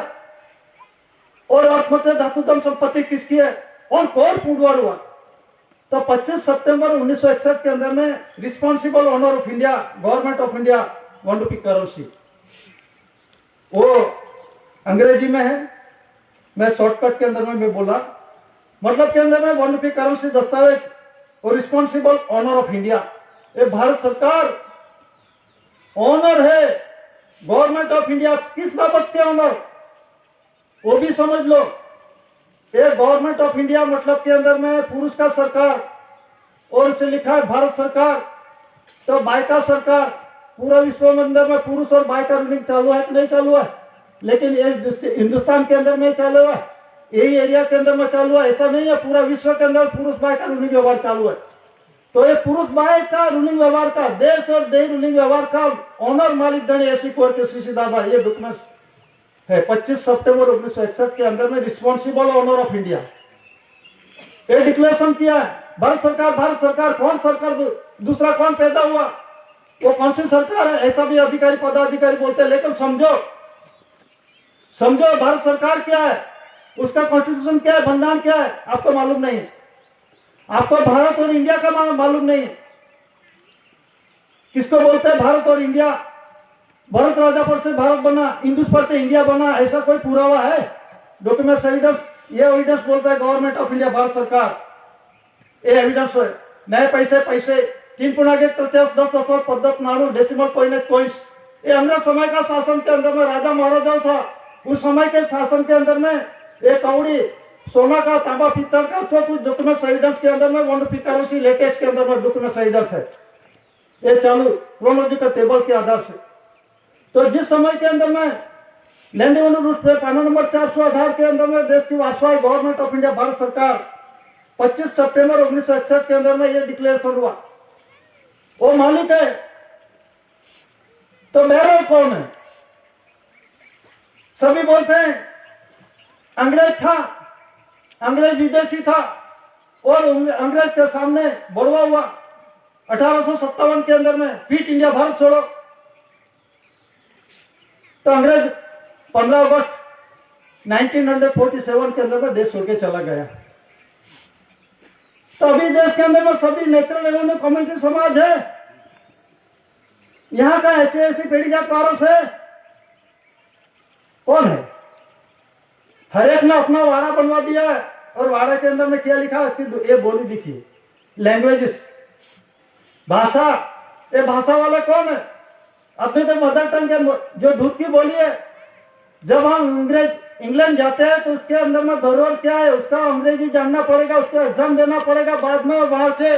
और अर्थमंत्री धातुतम संपत्ति किसकी है, और कौन फुटबॉल हुआ? तो 25 सितंबर 1961 के अंदर में responsible honour of India, government of India, ₹1 currency, वो अंग्रेजी में है, मैं शॉर्टकट के अंदर में मैं बोला। मतलब के अंदर में ₹1 करेंसी दस्तावेज और रिस्पॉन्सिबल ऑनर ऑफ इंडिया, ये भारत सरकार ऑनर है, गवर्नमेंट ऑफ इंडिया। किस बाबत के ऑनर, वो भी समझ लो। ये गवर्नमेंट ऑफ इंडिया मतलब के अंदर में पुरुष का सरकार, और इसे लिखा है भारत सरकार, तो बाई का सरकार। पूरा विश्व में अंदर में पुरुष और बाई का रूलिंग चालू है कि नहीं चालू है? लेकिन ये हिंदुस्तान के अंदर में चालू है, यही एरिया के अंदर में चालू है, ऐसा नहीं है। पूरा विश्व के अंदर पुरुष बाई का रूलिंग व्यवहार चालू है। तो ये पुरुष बाई का रूलिंग व्यवहार का, देश और देश रूलिंग व्यवहार का ऑनर मालिक धनी ऐसी कोर के सीसी दादा, ये डॉक्यूमेंट है 25 सितंबर 1961 के अंदर में रिस्पॉन्सिबल ऑनर ऑफ इंडिया, ये डिक्लेरेशन किया है। भारत सरकार, भारत सरकार, कौन सरकार, दूसरा कौन पैदा हुआ, वो कौन सी सरकार है, ऐसा भी अधिकारी पदाधिकारी बोलते हैं। लेकिन समझो, समझो भारत सरकार क्या है, उसका कॉन्स्टिट्यूशन क्या है, बंधारण क्या है, आपको मालूम नहीं है। आपको भारत और इंडिया का मालूम नहीं है। किसको बोलते हैं भारत और इंडिया? भारत राजा पर से भारत बना, इंदुस पर से इंडिया बना, ऐसा कोई पुरावा है? डॉक्यूमेंट एविडेंस, ये एविडेंस बोलता है गवर्नमेंट ऑफ इंडिया, भारत सरकार, ये एविडेंस है। नए पैसे, पैसे 3.1 पद्धत नाड़ू डेसिमल पॉइंट्स, ये अंग्रेज समय का शासन के अंदर में राजा महाराजा था, उस समय के शासन के अंदर में एक कौड़ी सोना का, तांबा, पीतल का, जो कुछ डॉक्यूमेंट एविडेंस के अंदर में ₹1 करेंसी लेटेस्ट के अंदर में डॉक्यूमेंट एविडेंस है, ये चालू क्रोनोलॉजिकल टेबल के आधार से। तो जिस समय के अंदर में लैंड रूल्स पे कानून नंबर 418 के अंदर में देश की वास्तविक गवर्नमेंट ऑफ इंडिया, भारत सरकार, 25 सितंबर 1961 के अंदर में ये डिक्लेरेशन हुआ, वो मालिक है। तो बैरर कौन है? सभी बोलते हैं अंग्रेज था, अंग्रेज विदेशी था, और अंग्रेज के सामने बड़वा हुआ 1857 के अंदर में, फिट इंडिया, भारत छोड़ो। तो अंग्रेज 15 अगस्त 1947 के अंदर में देश छोड़ के चला गया। तो अभी देश के अंदर में सभी नेचुरल एवं कम्युनिटी समाज है, यहाँ का एससी पेड़ी जात पारस है, कौन है? हर एक ने अपना वाड़ा बनवा दिया है, और वाड़ा के अंदर में क्या लिखा है? ये बोली दिखी, लैंग्वेजेस, भाषा। ये भाषा वाले कौन है? अपने तो मदर टंग के जो दूध की बोली है। जब हम अंग्रेज इंग्लैंड जाते हैं तो उसके अंदर में धरोहर क्या है, उसका अंग्रेजी जानना पड़ेगा, उसका एग्जाम देना पड़ेगा, बाद में वहां से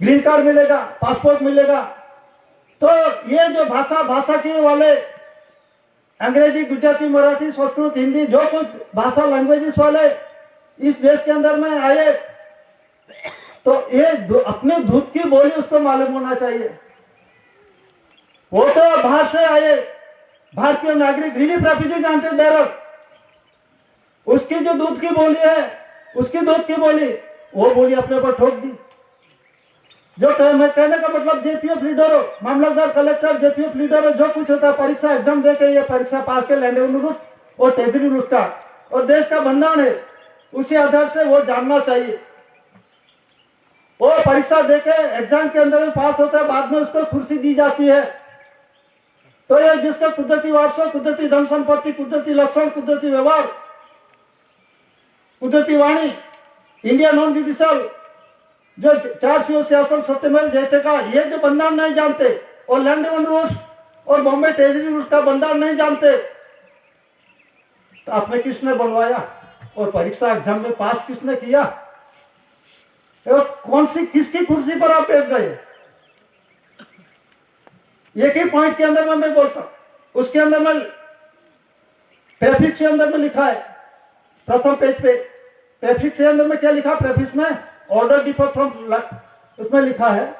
ग्रीन कार्ड मिलेगा, पासपोर्ट मिलेगा। तो ये जो भाषा के वाले अंग्रेजी, गुजराती, मराठी, संस्कृत, हिंदी, जो कुछ भाषा लैंग्वेजेस वाले इस देश के अंदर में आए, तो ये अपने दूध की बोली उसको मालूम होना चाहिए। वो तो बाहर से आए भारतीय नागरिक, रिलीफ रेफ्यूजी ग्रांटेड बेरर, उसकी जो दूध की बोली है, उसकी दूध की बोली, वो बोली अपने ऊपर ठोक दी। जो कहने का मतलब जेपीएफ लीडर हो, मामलतदार, कलेक्टर, जेपीएफ लीडर हो, जो कुछ होता है, परीक्षा एग्जाम देके ये परीक्षा पास के लैंड रूट और ट्रेजरी रूट का और देश का बंधन है, उसी आधार से वो जानना चाहिए। वो परीक्षा देके एग्जाम के अंदर में पास होता है, बाद में उसको कुर्सी दी जाती है। तो ये जिसका कुदरती वारसा, कुदरती धन संपत्ति, कुदरती लक्षण, कुदरती व्यवहार, कुदरती वाणी, इंडिया नॉन जुडिशियल, जो 4 शासन सत्यमेव जयते का ये जो बंधारण नहीं जानते, और लैंड रूल्स और बॉम्बे ट्रेजरी रूल्स का बंधारण नहीं जानते, तो आपने किसने बनवाया और परीक्षा एग्जाम में पास किसने किया? कौन सी किसकी कुर्सी पर आप बैठ गए? एक ही पॉइंट के अंदर में मैं बोलता हूं, उसके अंदर में प्रेफिक्स के अंदर में लिखा है, प्रथम पेज पे प्रेफिक्स के अंदर में क्या लिखा? प्रेफिक्स में ऑर्डर डिफर फ्रॉम, उसमें लिखा है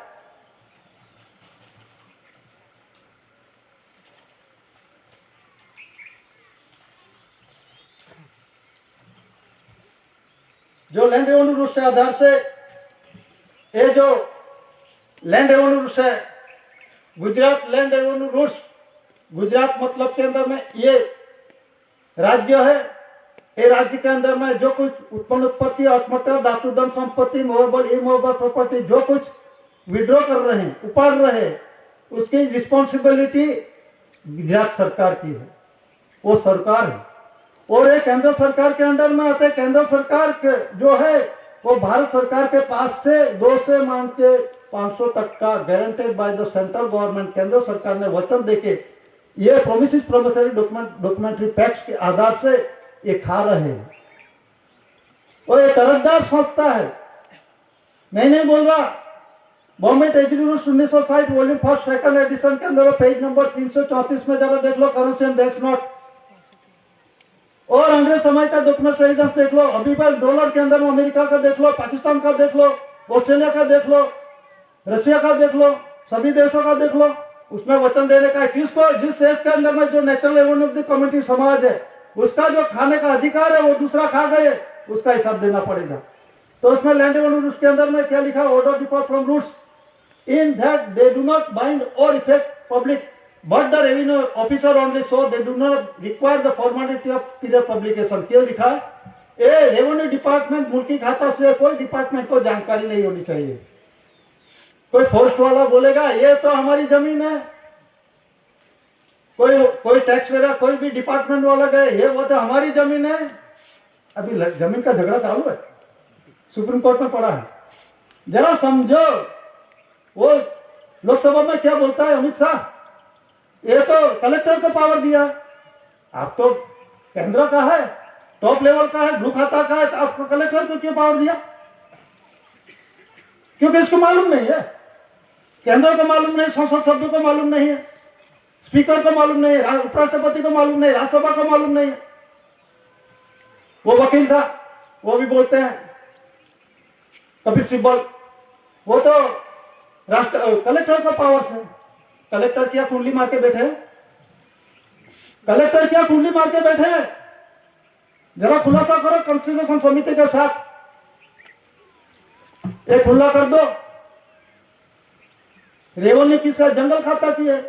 जो लैंड रेवेन्यू रूल्स के आधार से, ये जो लैंड रेवेन्यू रूल्स है, Gujarat land revenue rules, Gujarat मतलब के अंदर में ये राज्य है, ये राज्य के अंदर में जो कुछ उत्पन्न उत्पत्ति, ऑटोमोटिव, धातु धन संपत्ति, मूवेबल इमूवेबल प्रॉपर्टी जो कुछ विड्रॉ कर रहे हैं, उपाड़ रहे हैं, उसकी रिस्पॉन्सिबिलिटी गुजरात सरकार की है, वो सरकार है। और ये केंद्र सरकार के अंडर में आते हैं। केंद्र सरकार के जो है वो भारत सरकार के पास से 2 से मान के 500 तक का guaranteed by the central government, केंद्र सरकार ने वचन देके ये प्रोमिसेस प्रोमिसरी डॉक्यूमेंट्री पैक्ट के आधार से ये खा रहे हैं। और ये कर्जदार संस्था है, मैं नहीं बोल रहा। Bombay treasury rules 1960 volume 1 second edition के अंदर पेज नंबर 334 में जरा देख लो, करेंसी एंड बैंक्स नोट, और अंग्रेज समय का डॉक्यूमेंट एविडेंस देख लो, अभी भी डॉलर के अंदर अमेरिका का देख लो, पाकिस्तान का देख लो, ऑस्ट्रेलिया का देख लो, रशिया का देख लो, सभी देशों का देख लो। उसमें वचन देने का किसको, जिस देश के अंदर में जो natural revenue of the community समाज है, उसका जो खाने का अधिकार है वो दूसरा खा गए, उसका हिसाब देना पड़ेगा। तो उसमें लैंड रेवेन्यू रूल्स के अंदर में क्या लिखा? Order differ from rules in that they do not bind or effect public but the revenue officer only, so they do not require the formality of period publication। क्यों लिखा? ये रेवेन्यू डिपार्टमेंट मुल्की खाता से कोई डिपार्टमेंट को जानकारी नहीं होनी चाहिए। कोई फॉरेस्ट वाला बोलेगा ये तो हमारी जमीन है, कोई टैक्स वगैरह कोई भी डिपार्टमेंट वाला गए ये वो तो हमारी जमीन है। अभी जमीन का झगड़ा चालू है, सुप्रीम कोर्ट में पड़ा है। जरा समझो, वो लोकसभा में क्या बोलता है अमित शाह, ये तो कलेक्टर को पावर दिया। आप तो केंद्र का है, टॉप लेवल का है, भू खाता का है, तो आपको कलेक्टर को क्यों पावर दिया? क्योंकि इसको मालूम नहीं है, केंद्र को मालूम नहीं, संसद सभ्य को मालूम नहीं है, स्पीकर को मालूम नहीं है, उपराष्ट्रपति को मालूम नहीं, राज्यसभा को मालूम नहीं है। वो वकील था, वो भी बोलते हैं कपिल सिब्बल, वो तो कलेक्टर का पावर है। कलेक्टर क्या कुंडली मार के बैठे हैं? कलेक्टर क्या कुंडली मार के बैठे हैं? जरा खुलासा करो कंस्टिट्यूशन समिति के साथ, एक खुला कर दो। रेवेन्यू किसका? जंगल खाता की है।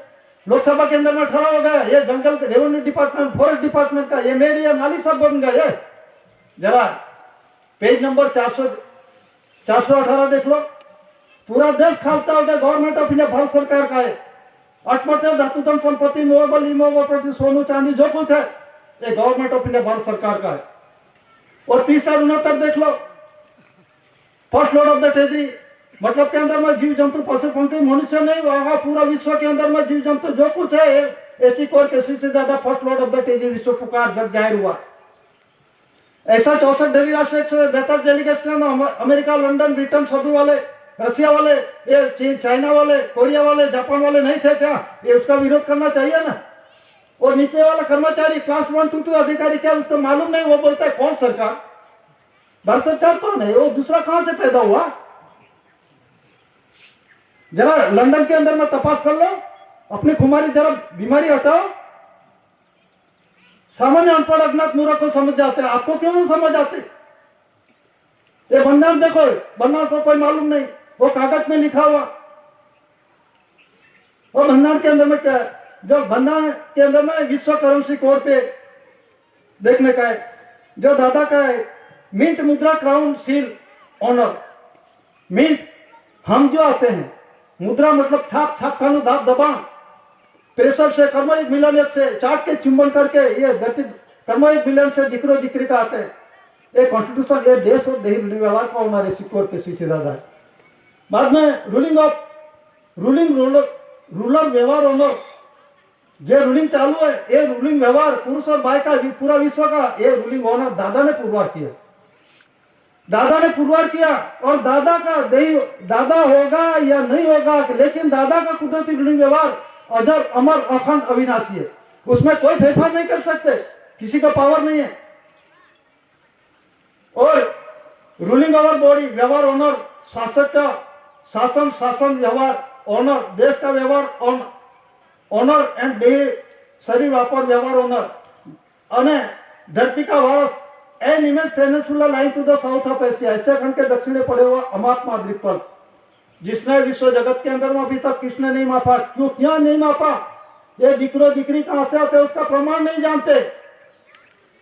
लोकसभा के अंदर में ठहरा हो गया ये जंगल रेवेन्यू डिपार्टमेंट, फॉरेस्ट डिपार्टमेंट का, ये मेरी है, मालिक सब बन गए। जरा पेज नंबर 418 देख लो, पूरा देश खाता होगा गवर्नमेंट ऑफ इंडिया, भारत सरकार का है। ऑटोमोटिव, धातु धन संपत्ति, मूवेबल इमूवेबल प्रॉपर्टी, सोनू चांदी जो कुछ है ये गवर्नमेंट ऑफ इंडिया, भारत सरकार का है। और 369 देख लो, first lord of the treasury, मतलब के अंदर में जीव जंतु, पशु पंखी, मनुष्य नहीं, वहां पूरा विश्व के अंदर में जीव जंतु जो कुछ है, ऐसी कोर किसी से ज्यादा first lord of the treasury विश्व पुकार जग जाहिर हुआ। ऐसा 64 डेली राष्ट्र, 172 डेलीगेशन, अमेरिका, लंदन, ब्रिटेन, सभी वाले, रशिया वाले, ये चीन, चाइना वाले, कोरिया वाले, जापान वाले नहीं थे क्या? ये उसका विरोध करना चाहिए ना। और नीचे वाला कर्मचारी क्लास 1, 2, 2 अधिकारी क्या उसको मालूम नहीं? वो बोलता है कौन सरकार? भारत सरकार कौन है? वो दूसरा कहां से पैदा हुआ? जरा लंदन के अंदर में तपास कर लो, अपनी खुमारी जरा बीमारी हटाओ। सामान्य अनपढ़ अज्ञात मूर्ख को समझ जाते हैं, आपको क्यों नहीं समझ आते? ये बंधारण देखो, बंधारण को कोई मालूम नहीं, वो कागज में लिखा हुआ। वो बंधारण के अंदर में क्या है? जो बंधारण के अंदर में विश्व करेंसी कोड पे देखने का है, जो दादा का है, मिंट मुद्रा क्राउन सील ऑनर। मिंट हम जो आते हैं, मुद्रा मतलब छाप, छाप खानु, दाब दबा, प्रेशर से, कर्मयोग मिलन से, चाट के चुंबन करके, ये कर्मयोग मिलन से दिकरो दिकरी का आते हैं। ये कॉन्स्टिट्यूशन ये देश और देही व्यवहार का हमारे सिक्योर के सीधे दादा है। बाद में रूलिंग रूलर व्यवहार ओनर, जो रूलिंग चालू है, ये रूलिंग व्यवहार पुरुष और बाय का पूरा विश्व का, ये रूलिंग ओनर दादा ने पुरवार किया। दादा ने पुरवार किया और दादा का दादा होगा या नहीं होगा, लेकिन दादा का कुदरती रूलिंग व्यवहार अजर अमर अखंड अविनाशी है, उसमें कोई फेरफार नहीं कर सकते, किसी का पावर नहीं है। और रूलिंग ओवर बॉडी, व्यवहार ओनर, शासक का शासन व्यवहार ओनर, देश का व्यवहार ओनर एंड देह शरीर वापर व्यवहार ओनर, અને धरती का वारस an immense peninsula lying to the south of Asia, Asia खंड के दक्षिण पड़े हुआ अमात्मा द्वीपकल्प, जिसने विश्व जगत के अंदर में अभी तक किसने नहीं मापा। क्यों, क्या नहीं मापा? ये दिकरो दिकरी कहां से आते उसका प्रमाण नहीं जानते,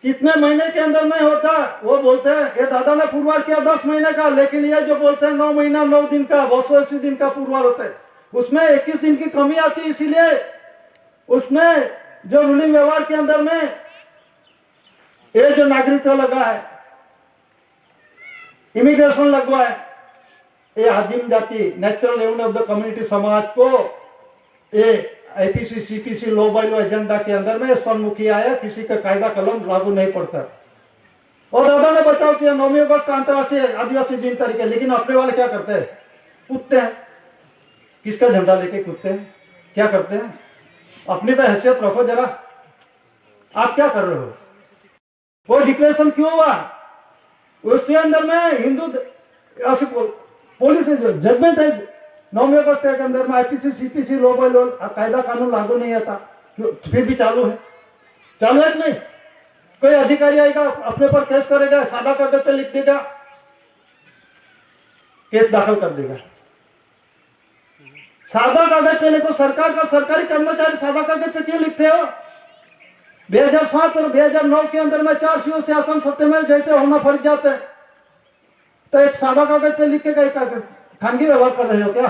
कितने महीने के अंदर में होता वो बोलते हैं। ये दादा ने पुरवार किया 10 महीने का, लेकिन ये जो बोलते हैं 9 महीना 9 दिन का, 280 दिन का पुरवार होता है, उसमें 21 दिन की कमी आती है। इसीलिए उसमें जो रूलिंग व्यवहार के अंदर में ये जो नागरिकता लगा है, इमिग्रेशन लगवा है, ये आदिम जाति natural union of the community समाज को ये IPC CPC law by law agenda के अंदर में सन्मुखी आया, किसी का कायदा कलम लागू नहीं पड़ता। और दादा ने बचाव किया 9 अगस्त अंतर्राष्ट्रीय आदिवासी दिन तरीके, लेकिन अपने वाले क्या करते हैं? कूदते हैं। किसका झंडा लेके कूदते हैं? क्या करते हैं? अपनी तो हैसियत रखो जरा, आप क्या कर रहे हो? वो डिक्लेरेशन क्यों हुआ? उसके अंदर में हिंदू पुलिस जजमेंट है 9 अगस्त के अंदर में IPC CPC law by law कायदा कानून लागू नहीं आता, फिर भी चालू है कि नहीं? कोई अधिकारी आएगा अपने पर केस करेगा, सादा कागज पे लिख देगा, केस दाखिल कर देगा। सादा कागज पे लिखो, सरकार का सरकारी कर्मचारी सादा कागज पे क्यों लिखते हो? 2007 और 2009 के अंदर में 4 शिव शासन सत्यमेव जयते होना फर्ज जाते हैं, तो एक सादा कागज पे लिख के खानगी व्यवहार कर रहे हो क्या?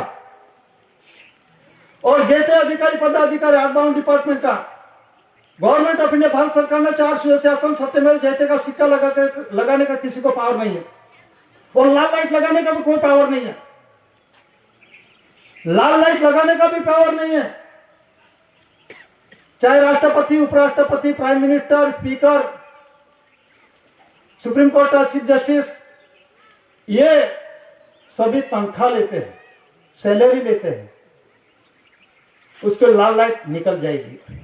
और जैसे अधिकारी पदाधिकारी आउटबाउंड डिपार्टमेंट का गवर्नमेंट ऑफ इंडिया भारत सरकार ने 4 शिव शासन सत्यमेव जयते का सिक्का लगाने का किसी को पावर नहीं है, और लाल लाइट लगाने का भी कोई पावर नहीं है, लाल लाइट लगाने का भी पावर नहीं है। चाहे राष्ट्रपति, उपराष्ट्रपति, prime minister, speaker, supreme court का चीफ जस्टिस, ये सभी तनख्वाह लेते हैं, सैलरी लेते हैं, उसके लाल लाइट निकल जाएगी।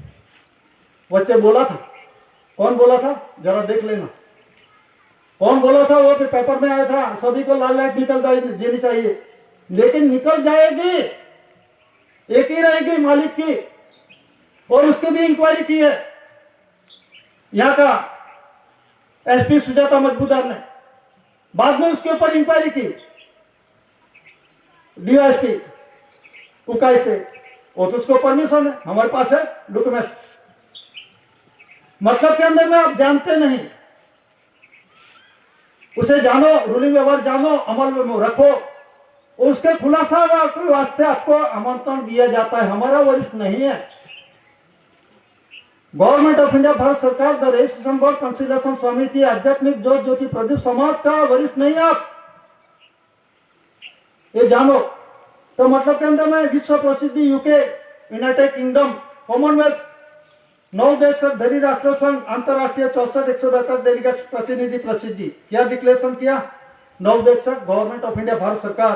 बच्चे बोला था, कौन बोला था जरा देख लेना, कौन बोला था? वो पेपर में आया था, सभी को लाल लाइट निकल देनी चाहिए, लेकिन निकल जाएगी, एक ही रहेगी मालिक की, और उसकी भी इंक्वायरी की है यहाँ का एसपी सुजाता मजबूदार ने, बाद में उसके ऊपर इंक्वायरी की डीएसपी उकाई से, वो तो उसको परमिशन है, हमारे पास है डॉक्यूमेंट। मतलब के अंदर में आप जानते नहीं, उसे जानो, रूलिंग व्यवहार जानो, अमल में रखो, उसके खुलासा के वास्ते आपको आमंत्रण दिया जाता है। हमारा वरिष्ठ नहीं है, गवर्नमेंट ऑफ इंडिया भारत सरकार, द रजिस्ट्रेशन बोर्ड, कंसिलेशन समिति, आध्यात्मिक ज्योत ज्योति प्रदीप समाज का वरिष्ठ नहीं आप, ये जानो। तो मतलब के अंदर में विश्व प्रसिद्धि यूके, यूनाइटेड किंगडम, कॉमनवेल्थ, 9 देश धरी राष्ट्र संघ, अंतरराष्ट्रीय 64 डेलीगेट प्रतिनिधि प्रसिद्धि, क्या डिक्लेरेशन किया? 9 देश गवर्नमेंट ऑफ इंडिया भारत सरकार,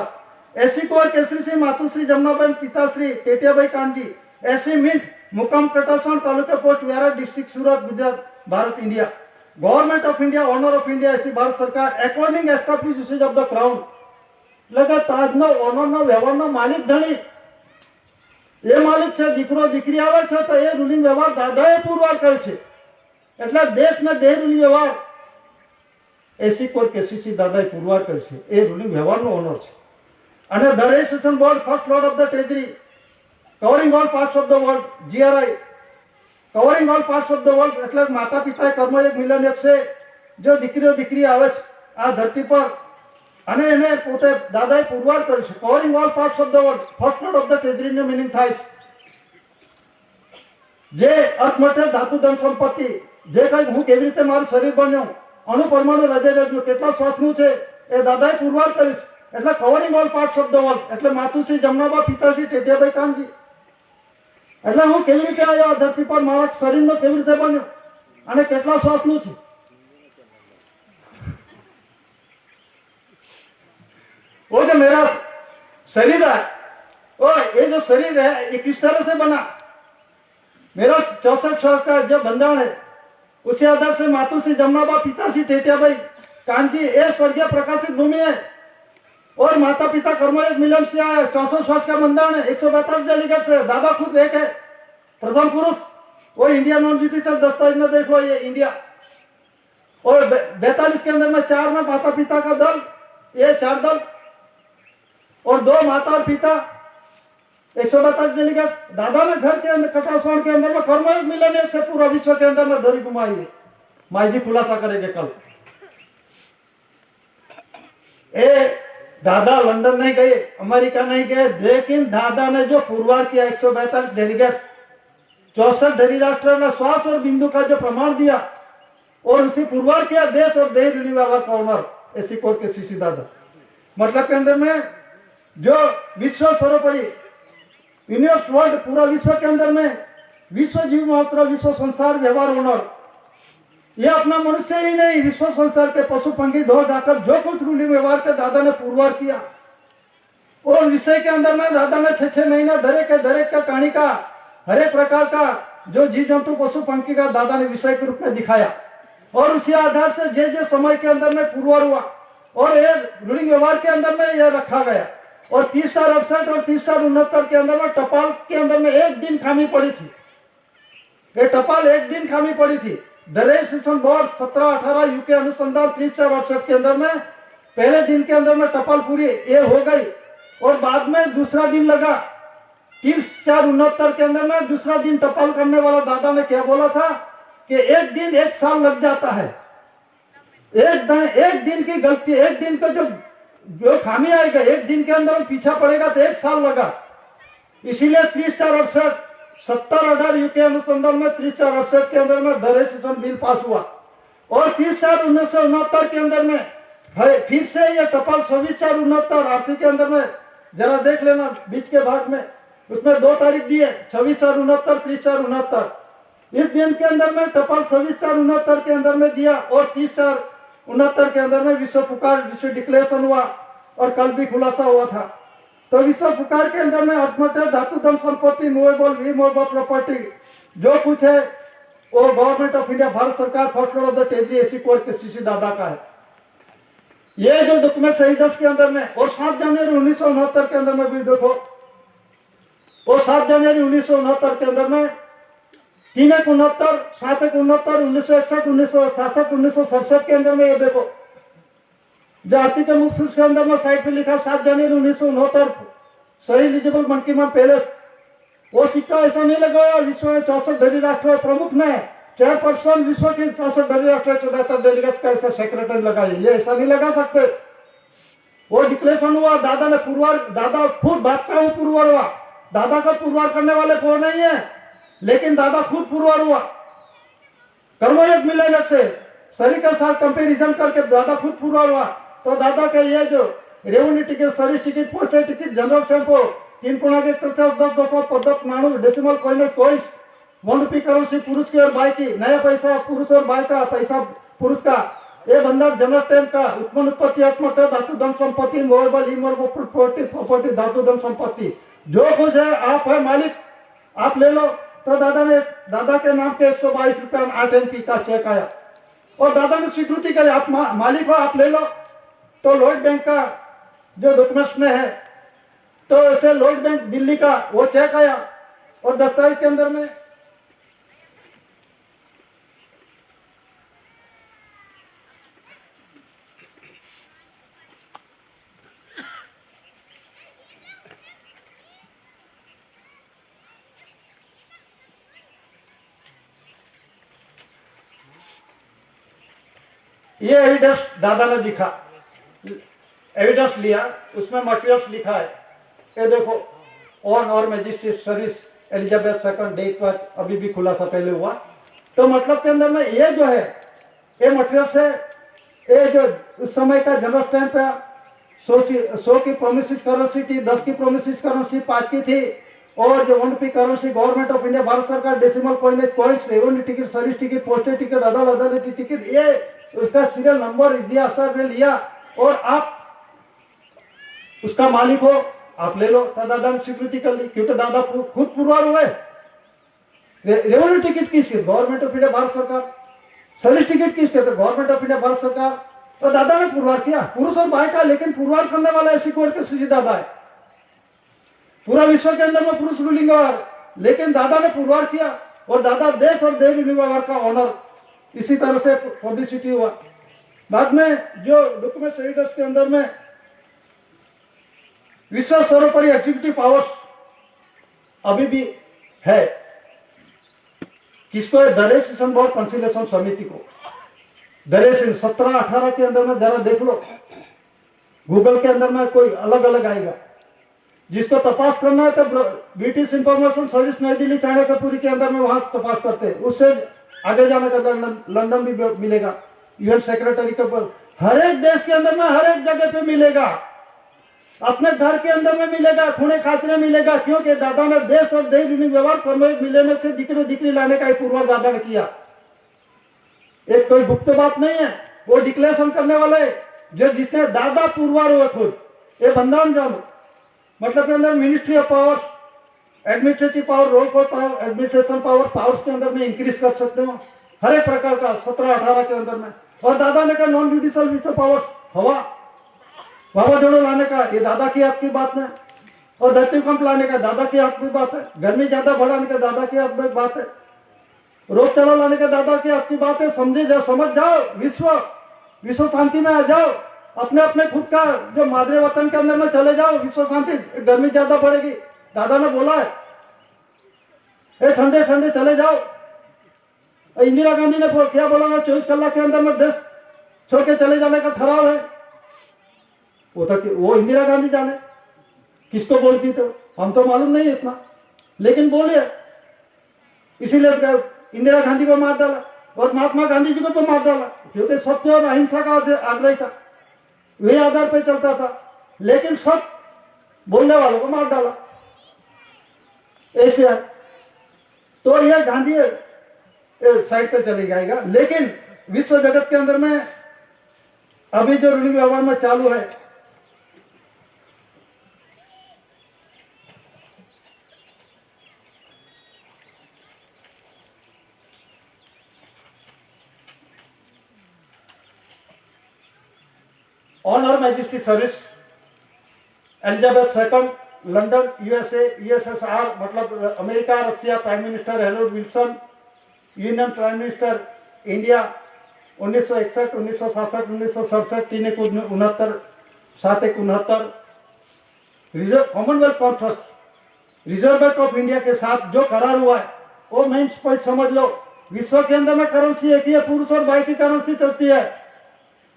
एसी कुंवर केसरी सिंह, मातुश्री जमुनाबेन, पिताश्री टेटियाबाई कानजी, एसी मिंट, मुकाम Katasan, taluka post Vyara, district Surat, Gujarat, Bharat, India. Government of India, honour of India, ऐसी भारत सरकार, according establish usage of the crown, लगा ताजनो ओनरनो व्यवहारनो मालिक धनी, ये मालिक છે, દીકરો દીકરી આવે છે તો એ રૂલિંગ વ્યવહાર દાદાએ પુરવાર કરે છે, એટલે દેશને દેહ રૂલિંગ વ્યવહાર એસી કોર કેસીસી દાદાએ પુરવાર કરે છે, એ રૂલિંગ વ્યવહારનો ઓનર છે। અને the registration board, first lord of the treasury, covering all parts of the world, GRI covering all parts of the world, એટલે માતા પિતા કર્મયોગ મિલન એક છે, જો દીકરીઓ દીકરી આવે છે આ ધરતી પર, અને એને પોતે દાદાએ પુરવાર કર્યું છે, covering all parts of the world, first lord of the ટ્રેજરીનો મિનિંગ થાય છે જે અર્થમઠે ધાતુ ધન સંપત્તિ, જે કઈ હું કેવી રીતે મારું શરીર બન્યું, અણુ પરમાણુ હૃદય રજ્યું, કેટલા શ્વાસનું છે એ દાદાએ પુરવાર કર્યું છે, એટલે covering all parts of the world, એટલે માતુશ્રી જમનાબા, પિતાશ્રી ટેટિયાબાઈ કાનજી, એટલે હું કેવી રીતે આવ્યો આ ધરતી પર, મારા શરીરનો કેવી રીતે બન્યો અને કેટલા શ્વાસનું છે। वो जो मेरा शरीर है, और ये जो शरीर है ये किस तरह से बना, मेरा 64 साल का जो बंधन है उसी आधार से मातु श्री जमुनाबा, पिता श्री टेटियाबाई कांजी ये स्वर्गीय प्रकाशित भूमि है, और माता पिता कर्मयोग मिलन से आया 64 वर्ष का बंधन है, 142 डेलीगेट है, दादा खुद एक है प्रथम पुरुष। वो इंडिया नॉन जुडिशियल दस्तावेज में देख लो, ये इंडिया। और 42 के अंदर में 4 में माता पिता का दल, ये 4 दल, और 2 माता और पिता, 142 डेलीगेट। दादा ने घर के अंदर कटासवान के अंदर में कर्मयोग मिलन से पूरा विश्व के अंदर में धरी घुमाई है। माई जी खुलासा करेंगे कल। ए दादा लंदन नहीं गए, अमेरिका नहीं गए, लेकिन दादा ने जो पुरवार किया 142 डेलीगेट, 64 धरी राष्ट्र ने श्वास और बिंदु का जो प्रमाण दिया, और उसी पुरवार किया देश और देश व्यवहार का ऑनर ऐसी कोर्ट के सीसी दादा। मतलब के अंदर में जो विश्व सर्वोपरि यूनिवर्स वर्ल्ड, पूरा विश्व के अंदर में विश्व जीव मात्र, विश्व संसार व्यवहार ऑनर, ये अपना मनुष्य ही नहीं, विश्व संसार के पशु पंखी ढोल जाकर जो कुछ रूढ़ी व्यवहार के दादा ने पुरवार किया, और विषय के अंदर में दादा ने 6 महीना धरे का कहानी का हर एक प्रकार का जो जीव जंतु पशु पंखी का दादा ने विषय के रूप में दिखाया, और उसी आधार से जे समय के अंदर में पुरवार हुआ, और ये रूढ़ी व्यवहार के अंदर में यह रखा गया। और 30/68 और 30/69 के अंदर में टपाल के अंदर में एक दिन खामी पड़ी थी, ये टपाल एक दिन खामी पड़ी थी। रजिस्ट्रेशन बोर्ड 17/18 यूके अनुसंधान 30/68 के अंदर में पहले दिन के अंदर में टपाल पूरी ये हो गई, और बाद में दूसरा दिन लगा 30/69 के अंदर में दूसरा दिन टपाल करने वाला दादा ने क्या बोला था कि एक दिन 1 साल लग जाता है, एक दिन की गलती, एक दिन का जो खामी आएगा, एक दिन के अंदर पीछा पड़ेगा तो 1 साल लगा। इसीलिए 30/68 70/18 यूके अनुसंधान में 30/68 के अंदर में रजिस्ट्रेशन बिल पास हुआ, और 30/1969 के अंदर में फिर से ये टपाल 26/69 आरती के अंदर में जरा देख लेना बीच के भाग में, उसमें 2 तारीख दी है 26/69 30/69। इस दिन के अंदर में टपाल 26/69 के अंदर में दिया, और 30/69 के अंदर में विश्व पुकार, विश्व डिक्लेरेशन हुआ, और कल भी खुलासा हुआ था। तो विश्व पुकार के अंदर में अर्थमोटिव धातु धन संपत्ति, मूवेबल इमूवेबल प्रॉपर्टी जो कुछ है वो गवर्नमेंट ऑफ इंडिया, भारत सरकार, first lord of the territory ऐसी कोर्ट के सीसी दादा का है। ये जो डॉक्यूमेंट एविडेंस के अंदर में, और 7 जनवरी 1969 के अंदर में भी देखो, वो 7 जनवरी 1969 के अंदर में 3/69 7/69 1961 1966 1967 के अंदर में ये देखो, जाति के मुख्य के अंदर में साइड पे लिखा 7 जनवरी 1969 सही एलिजिबल मंकीमन पैलेस। वो सिक्का ऐसा नहीं लगाया विश्व में 64 धरी राष्ट्र प्रमुख ने चेयरपर्सन विश्व के 64 धरी राष्ट्र 74 डेलीगेट का इसका सेक्रेटरी लगाई, ये ऐसा नहीं लगा सकते। वो डिक्लेरेशन हुआ, दादा ने पुरवार, दादा खुद बात का पुरवार हुआ, दादा का पुरवार करने वाले को नहीं है, लेकिन दादा खुद पुरवार हुआ कर्मयोग मिलन से शरीर के साथ कंपेरिजन करके दादा खुद पुरवार हुआ। तो दादा का ये जो revenue ticket, service ticket, postal ticket, general tempo 3.10 पद्धत नाणु डेसिमल कॉइनेज कॉइन्स 1 रुपये करेंसी पुरुष की और बाई की, नया पैसा पुरुष और बाई का, पैसा पुरुष का, ये बंधक जनरल टेम्प का, उत्पन्न उत्पत्ति आत्महत्या धातु धन संपत्ति, मूवेबल इमूवेबल प्रॉपर्टी धातु धन संपत्ति जो कुछ है आप है मालिक, आप ले लो। तो दादा के नाम के 122 रुपया 8 NP का चेक आया, और दादा ने स्वीकृति करी, आप मालिक हो, आप ले लो। तो lloyd बैंक का जो डॉक्यूमेंट्स में है, तो ऐसे lloyd बैंक दिल्ली का वो चेक आया, और दस्तावेज के अंदर में ये एविडेंस दादा ने दिखा, एविडेंस लिया, उसमें मटेरियल्स लिखा है, ये देखो ऑन और magistrate service Elizabeth second date पर अभी भी खुलासा पहले हुआ। तो मतलब के अंदर में ये जो है ये मटेरियल्स है, ये जो उस समय का जनरल स्टैंप है 100 की प्रोमिसिस करेंसी थी, 10 की प्रोमिसिस करेंसी 5 की थी, और जो 1 रुपये currency government of India, Bharat सरकार, decimal coinage coins, revenue ticket, service ticket, postal ticket, अदालती टिकट, ये उसका सीरियल नंबर दिया सर ने लिया, और आप उसका मालिक हो आप ले लो, तो दादा ने स्वीकृति कर ली क्योंकि दादा खुद पुरवार हुए। रेवेन्यू टिकट किसके? गवर्नमेंट ऑफ इंडिया भारत सरकार। सर्विस टिकट किसके? तो गवर्नमेंट ऑफ इंडिया भारत सरकार। तो दादा ने पुरवार किया, पुरुष और भाई का, लेकिन पुरवार करने वाला ऐसी कोर्ट के श्री दादा है। पूरा विश्व के अंदर में पुरुष रूलिंग व्यवहार, लेकिन दादा ने पुरवार किया और दादा देश और देव रूलिंग व्यवहार का ऑनर, इसी तरह से पब्लिसिटी हुआ। बाद में जो डॉक्यूमेंट एडिटर्स के अंदर में विश्व सर्वोपरि एग्जीक्यूटिव पावर्स अभी भी है, किसको है? दरेशन बोर्ड कंसिलेशन समिति को। दरेशन 17-18 के अंदर में जरा देख लो, गूगल के अंदर में कोई अलग अलग आएगा। जिसको तपास करना है तो ब्रिटिश इंफॉर्मेशन सर्विस नई दिल्ली चाणक्यपुरी के अंदर में वहां तपास करते हैं। उससे आगे जाने का लंदन भी मिलेगा, यूएन सेक्रेटरी के ऊपर। हर एक देश के अंदर में हर एक जगह पे मिलेगा, अपने घर के अंदर में मिलेगा, खूने खाचरे मिलेगा, क्योंकि दादा ने देश और देश व्यवहार मिलने से दिकरी दिकरी लाने का पूर्वज दादा ने किया। एक कोई गुप्त बात नहीं है, वो डिक्लेरेशन करने वाले जो जितने दादा पूर्वार हुए खुद, ये बंधन जानो मतलब के अंदर ministry of power, administrative power, roll call power, administration power, powers के अंदर में इंक्रीज कर सकते हो हर एक प्रकार का 17-18 के अंदर में। और दादा ने कहा नॉन जुडिशियल वीटो पावर, हवा वावाझोड़ो लाने का ये दादा की आपकी बात है, और धरती कंप लाने का दादा की आपकी बात है, गर्मी ज्यादा बढ़ाने का दादा की आपकी बात है, रोज चला लाने का दादा की आपकी बात है। समझे जाओ, समझ जाओ, विश्व शांति में आ जाओ, अपने अपने खुद का जो मादरे वतन के अंदर में चले जाओ, विश्व शांति। गर्मी ज्यादा बढ़ेगी, दादा ने बोला है, ठंडे ठंडे चले जाओ। इंदिरा गांधी ने क्या बोला? 24 कलाक के अंदर में देश छोड़ के चले जाने का ठहराव है। वो इंदिरा गांधी जाने किसको बोलती, तो हम तो मालूम नहीं इतना, लेकिन बोले इसीलिए इंदिरा गांधी को मार डाला और महात्मा गांधी जी को तो मार डाला, क्योंकि सत्य और अहिंसा का आग्रह था, वे आधार पे चलता था, लेकिन सब बोलने वालों को मार डाला। ऐसे है तो यह गांधी साइड पे चले जाएगा। लेकिन विश्व जगत के अंदर में अभी जो रूलिंग व्यवहार में चालू है, on her majesty service Elizabeth second, London USA USSR मतलब America Russia, prime minister Harold Wilson, union prime minister India 1961, 1967, 1967, 3/69, 7/69, reserve commonwealth conference, reserve bank of India के साथ जो करार हुआ है वो मेन पॉइंट समझ लो। विश्व के अंदर में करेंसी एक ही है, पुरुष और भाई की करेंसी चलती है।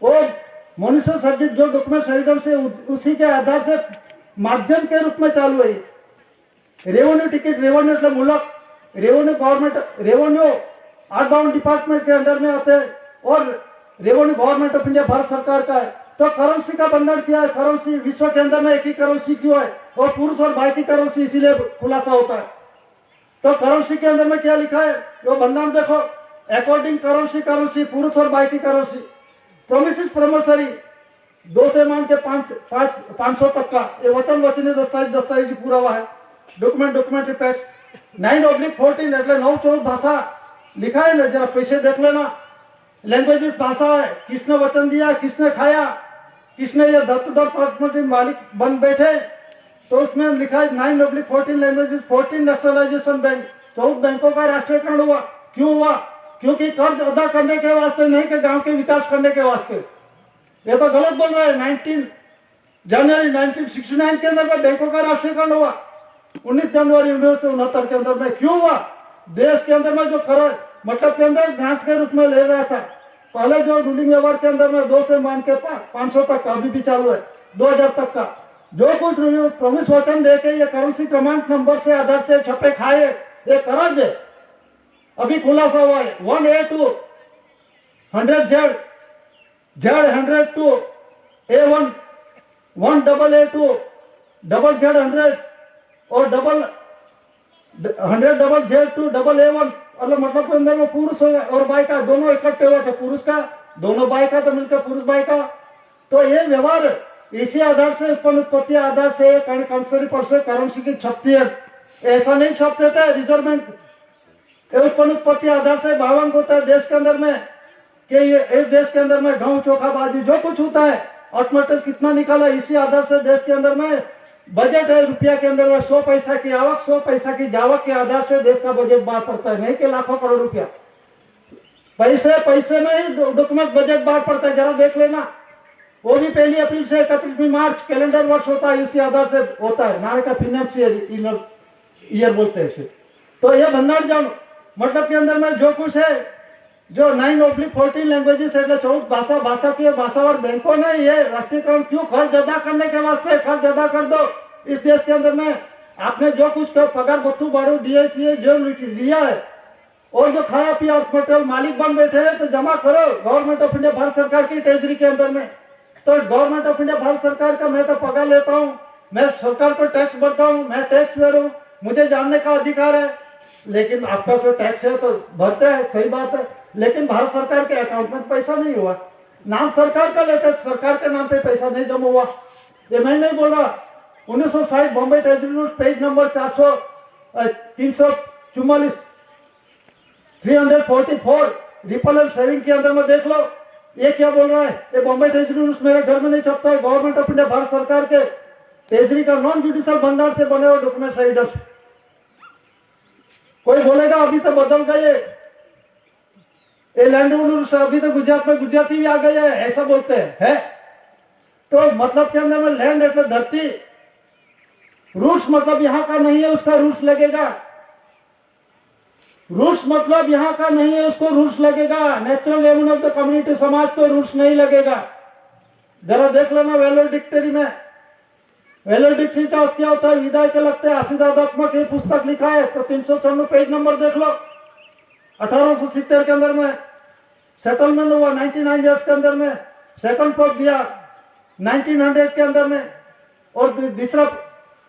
और मनुष्य सर्जित जो डॉक्यूमेंट एविडेंस है उसी के आधार से माध्यम के रूप में चालू है। रेवेन्यू टिकट, रेवेन्यू मतलब मुल्क, revenue government, revenue outbound department के अंदर में आते हैं और revenue government of India Bharat सरकार का है। तो करेंसी का बंधन किया है। करेंसी विश्व के अंदर में एक ही करेंसी क्यों है? और पुरुष और भाई की करेंसी, इसीलिए खुलासा होता है। तो करेंसी के अंदर में क्या लिखा है वो बंधन देखो, अकॉर्डिंग करेंसी, करेंसी पुरुष और भाई की करेंसी, प्रोमिस प्रमोसरी 2 से मान के 500 तक का, ये वचनी दस्तावेज पूरा हुआ है। डॉक्यूमेंट रिपेक्ट 9/14 એટલે 9/14 भाषा लिखा है ना, जरा पैसे देख लेना। लैंग्वेजेस भाषा है, किसने वचन दिया, किसने खाया, किसने ये दत्त मालिक बन बैठे, तो उसमें लिखा है 9/14 लैंग्वेजेस, 14 नेशनलाइजेशन बैंक, 14 बैंकों का राष्ट्रीयकरण हुआ। क्यों हुआ? क्योंकि कर्ज अदा करने के वास्ते नहीं कि गांव के विकास करने के वास्ते। ये तो गलत बोल रहे हैं। 19 जनवरी 1969 के अंदर में बैंकों का राष्ट्रीयकरण हुआ। 19 जनवरी 1969 के अंदर में क्यों हुआ? देश के अंदर में जो कर मतलब के अंदर ग्रांट के रूप में ले रहा था। पहले जो रूलिंग व्यवहार के अंदर में 2 से मान के 500 तक का अभी भी चालू है, 2000 तक का जो कुछ प्रॉमिस वचन दे के ये करेंसी क्रमांक नंबर से आधार से छपे खाए, ये कर्ज है। अभी खुलासा हुआ है 1A2 100Z, Z100 A1, 1AA2 ZZ100 और 100Z2 AA1। मतलब के अंदर में पुरुष और भाई का दोनों इकट्ठे हुए थे, पुरुष का दोनों भाई का तो मिलकर पुरुष भाई का। तो ये व्यवहार इसी आधार से उत्पन्न उत्पत्ति आधार से कंसरी पर से करेंसी की छपती है, ऐसा नहीं छपते थे रिजर्व बैंक। उत्पन्न उत्पत्ति आधार से भावांक होता है देश के अंदर में कि ये इस देश के अंदर में गेहूं चोखा बाजरी जो कुछ होता है ऑटोमेटिक कितना निकाला, इसी आधार से देश के अंदर में बजट है रुपया के अंदर में 100 पैसा की आवक 100 पैसा की जावक के आधार से देश का बजट बाहर पड़ता है, नहीं कि लाखों करोड़ रुपया। पैसे में ही डॉक्यूमेंट बजट बाहर पड़ता है, जरा देख लेना। वो भी 1 अप्रैल से 31 मार्च कैलेंडर वर्ष होता है, इसी आधार से होता है, नारे का फाइनेंशियल ईयर बोलते हैं इसे। तो ये भंडार जानो मतलब के अंदर में जो कुछ है, जो 9/14 लैंग्वेजेस है, 14 भाषा की भाषा और बैंकों ने ये राष्ट्रीयकरण क्यों खर्च अदा करने के वास्ते खर्च अदा कर दो इस देश के अंदर में। आपने जो कुछ पगार बत्तू बाड़ू दिए जो लिया है और जो खाया पिया होटल मालिक बन बैठे हैं, तो जमा करो गवर्नमेंट ऑफ इंडिया भारत सरकार की ट्रेजरी के अंदर में। तो गवर्नमेंट ऑफ इंडिया भारत सरकार का मैं तो पगार लेता हूँ, मैं सरकार पर टैक्स भरता हूँ, मैं टैक्स पेयर हूँ, मुझे जानने का अधिकार है। लेकिन आपका जो टैक्स है तो भरते हैं, सही बात है, लेकिन भारत सरकार के अकाउंट में पैसा नहीं हुआ, नाम सरकार का लेते, सरकार के नाम पे पैसा नहीं जमा हुआ। ये मैं नहीं बोल रहा, 1960 Bombay treasury rules page number 344 344 ripple and saving के अंदर में देख लो, ये क्या बोल रहा है। ये बॉम्बे ट्रेजरी रूल्स मेरे घर में नहीं छपता है, गवर्नमेंट ऑफ इंडिया भारत सरकार के ट्रेजरी का नॉन जुडिशियल भंडार से बने हुए डॉक्यूमेंट रीडर्स। कोई बोलेगा अभी तो बदल गए ये लैंड रूल्स, अभी तो गुजरात में गुजराती भी आ गए हैं, ऐसा बोलते हैं है? तो मतलब के अंदर में लैंड એટલે धरती, रूल्स मतलब यहाँ का नहीं है उसका रूल्स लगेगा, रूल्स मतलब यहाँ का नहीं है उसको रूल्स लगेगा। नेचुरल एवन ऑफ द कम्युनिटी समाज को रूल्स नहीं लगेगा। जरा देख लेना वेलर डिक्शनरी में, वेलर डिक्शनरी का क्या होता है, विदाई के लगते हैं आशीर्वादात्मक ये पुस्तक लिखा है, तो 394 पेज नंबर देख लो। 1870 के अंदर में सेटलमेंट हुआ, 99 ईयर्स के अंदर में सेकंड प्लॉट दिया 1900 के अंदर में, और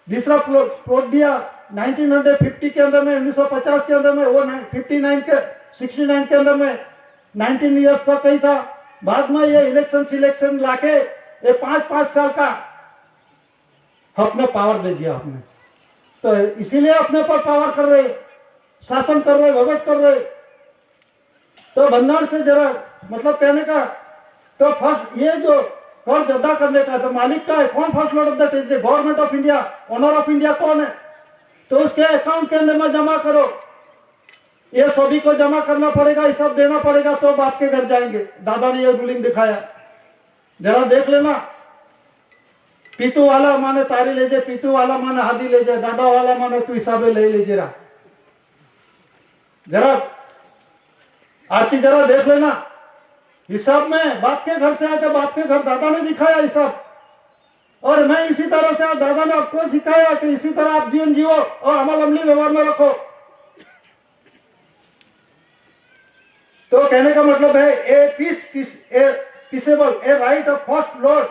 दूसरा प्लॉट दिया 1950 के अंदर में, 1950 के अंदर में, वो 69 के अंदर में 19 ईयर्स तक ही था। बाद में ये इलेक्शन लाके ये 5-5 साल का अपने पावर दे दिया आपने, तो इसीलिए अपने पर पावर कर रहे, शासन कर रहे, भगत कर रहे। तो भंडार से जरा मतलब कहने का, तो फर्स्ट ये जो कर्ज अदा करने का तो मालिक का है, कौन first lord of the treasury, government of India, honour of India कौन है, तो उसके अकाउंट के अंदर में जमा करो। ये सभी को जमा करना पड़ेगा, हिसाब देना पड़ेगा, तो बाप के घर जाएंगे। दादा ने ये रूलिंग दिखाया, जरा देख लेना। पीतू वाला माने तारी ले जाए, पीतू वाला माने हादी ले जाए, दादा वाला माने तू हिसाबे ले लीजिए। जरा आती जरा देख लेना हिसाब में, बाप के घर से आया, बाप के घर दादा ने दिखाया हिसाब, और मैं इसी तरह से दादा ने आपको सिखाया कि इसी तरह आप जीवन जियो और अमल अमली व्यवहार में रखो। तो कहने का मतलब है peaceable a right of first lord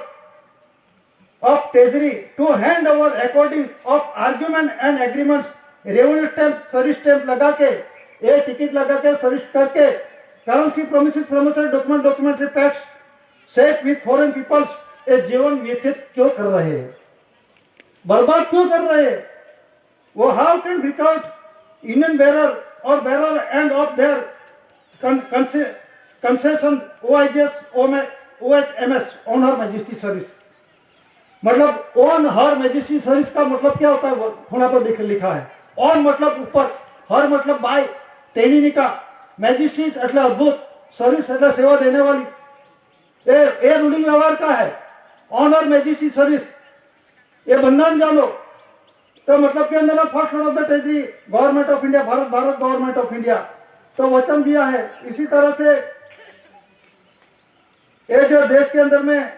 of treasury to hand over according of argument and agreement, revenue stamp service stamp लगा के, ये टिकट लगा के सर्विस करके, currency promises promissory documentary pacts set with foreign peoples, ये जीवन व्यतीत क्यों कर रहे हैं, बर्बाद क्यों कर रहे हैं वो। How can without Indian bearer or bearer and of their concession OIGS OHMS on her majesty service, मतलब ऑन हर मैजेस्टी सर्विस का मतलब क्या होता है, होना पर लिखा है। ऑन मतलब ऊपर, हर मतलब बाय, तेणी का, मैजिस्ट्री એટલે अद्भुत, सर्विस એટલે सेवा देने वाली, ये रूलिंग व्यवहार का है। ऑनर मैजिस्ट्री सर्विस ये बंधन जानो, तो मतलब के अंदर first lord of the treasury government of India, Bharat government of India, तो वचन दिया है। इसी तरह से ये जो देश के अंदर में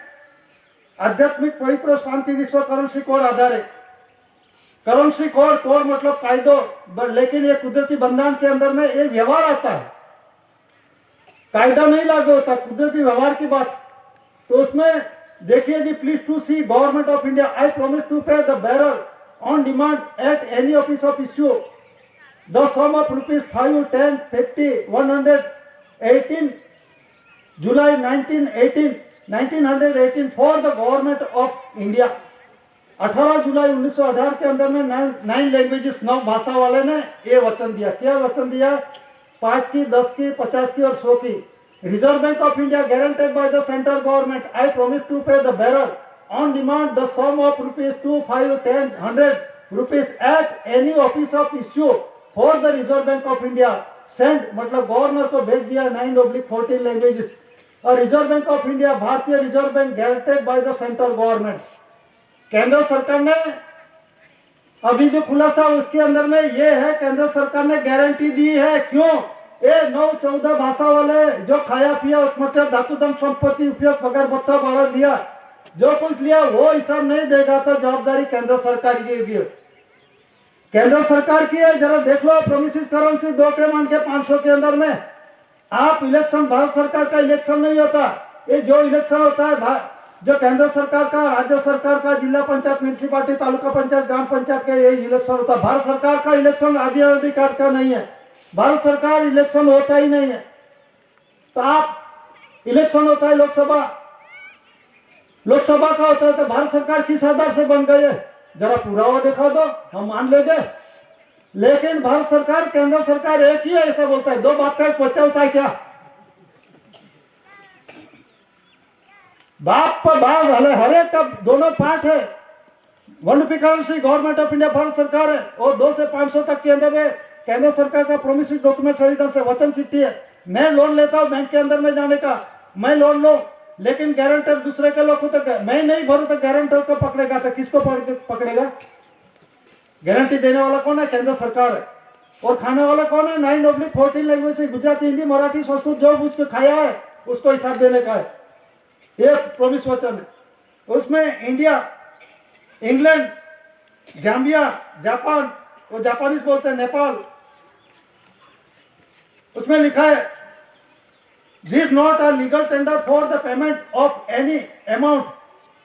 आध्यात्मिक पवित्र शांति विश्व करेंसी कोड आधार है, करेंसी कोड मतलब कायदो, लेकिन ये कुदरती बंधन के अंदर में ये व्यवहार आता है, कायदा नहीं लागू होता, कुदरती व्यवहार की बात। तो उसमें देखिए जी, please to see government of India, I promise to pay the bearer on demand at any office of issue the sum of ₹5, 10, 50, 100, 18 July 1918 1918 for the government of India. 18 जुलाई 1918 के अंदर में 9 लैंग्वेजेस 9 भाषा वाले ने ये वचन दिया। क्या वचन दिया? 5 की, 10 की, 50 की और 100 की। Reserve bank of India guaranteed by the central government, I promise to pay the bearer on demand the sum of ₹2, 5, 10, 100 at any office of issue for the reserve bank of India. Send मतलब गवर्नर को भेज दिया 9/14 लैंग्वेजेस। और रिजर्व बैंक ऑफ इंडिया, भारतीय reserve bank guaranteed by the central government. केंद्र सरकार ने अभी जो खुलासा उसके अंदर में ये है, केंद्र सरकार ने गारंटी दी है। क्यों? ये 9-14 भाषा वाले जो खाया पिया उसमें धातु दम संपत्ति उपयोग पगार भत्ता भारत दिया, जो कुछ लिया वो हिसाब नहीं देगा तो जवाबदारी केंद्र सरकार की होगी। केंद्र सरकार की है। जरा देख लो, प्रोमिसेस करेंसी 2 के मान के 500 के अंदर में आप इलेक्शन, भारत सरकार का इलेक्शन नहीं होता। ये जो इलेक्शन होता है जो केंद्र सरकार का, राज्य सरकार का, जिला पंचायत, म्यूनिसिपालिटी, तालुका पंचायत, ग्राम पंचायत का ये इलेक्शन होता है। भारत सरकार का इलेक्शन आधी अधिकार का नहीं है। भारत सरकार इलेक्शन होता ही नहीं है। तो आप इलेक्शन होता है लोकसभा का होता है, तो भारत सरकार किस आधार से बन गई है? जरा पुरावा दिखा दो, हम मान लेंगे। लेकिन भारत सरकार, केंद्र सरकार एक ही है ऐसा बोलता है। 2 बाप का एक बच्चा होता है क्या? बाप पर बाप हर एक का दोनों पार्ट है। One rupee currency government of India Bharat सरकार है, और 2 से 500 तक के अंदर में केंद्र सरकार का प्रोमिसिंग डॉक्यूमेंट सही ढंग से वचन चिट्ठी है। मैं लोन लेता हूँ बैंक के अंदर में जाने का, मैं लोन लो, लेकिन गारंटर दूसरे के लोग होते, मैं नहीं भरू तो गारंटर को पकड़ेगा, तो किसको पकड़ेगा? गारंटी देने वाला कौन है? केंद्र सरकार है। और खाने वाला कौन है? 9/14 लैंग्वेज से गुजराती, हिंदी, मराठी, संस्कृत जो कुछ खाया है उसको हिसाब देने का है। ये प्रोमिस वचन है। उसमें इंडिया, इंग्लैंड, जाम्बिया, जापान, वो जापानीज बोलते हैं, नेपाल, उसमें लिखा है this not a legal tender for the payment of any amount,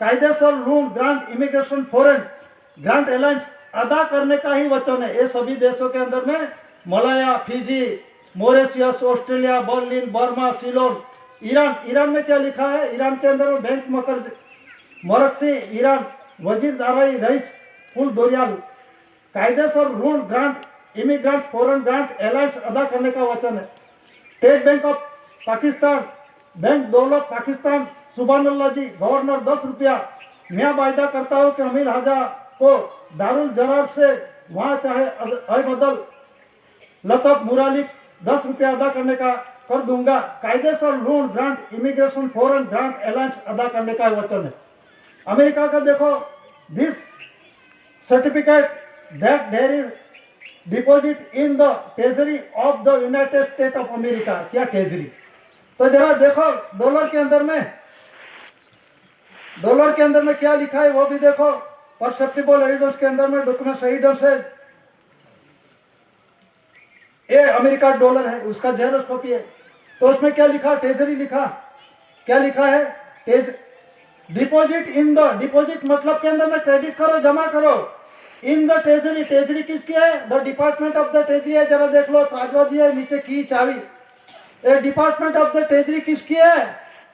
कायदेसर loan, grant, immigration, foreign grant alliance अदा करने का ही वचन है। ये सभी देशों के अंदर में Malaya, Fiji, Mauritius, Australia, Berlin, Burma, Ceylon, Iran में क्या लिखा है? ईरान के अंदर में बैंक मरकसी, ईरान, वजीर दाराई, रईस, कुल दोरियाल, कायदेसर ऋण, grant, immigrant, foreign grant alliance अदा करने का वचन है। State bank of Pakistan, bank दौलत पाकिस्तान, सुभानुल्लाह जी, गवर्नर 10 रुपया। मैं वायदा करता हूँ कि अमीर हाजा को दारुल जराब से वहां चाहे अबदल लतफ मुरालिक 10 रुपया अदा करने का कर दूंगा। कायदेसर loan, grant, immigration, foreign grant alliance अदा करने का वचन है। अमेरिका का देखो, this certificate that there is deposit in the treasury of the United state of America. क्या ट्रेजरी? तो जरा देखो डॉलर के अंदर में क्या लिखा है वो भी देखो। परसेप्टिबल एविडेंस के अंदर में डॉक्यूमेंट सही ढंग से, ये अमेरिका डॉलर है, उसका जेरोक्स कॉपी है। तो उसमें क्या लिखा? ट्रेजरी लिखा। क्या लिखा है? डिपॉजिट इन द, डिपॉजिट मतलब के अंदर में क्रेडिट करो, जमा करो। इन द ट्रेजरी, ट्रेजरी किसकी है? The department of the treasury है। जरा देख लो, ताजवा दिया है नीचे की चाबी। ये डिपार्टमेंट ऑफ द ट्रेजरी किसकी है?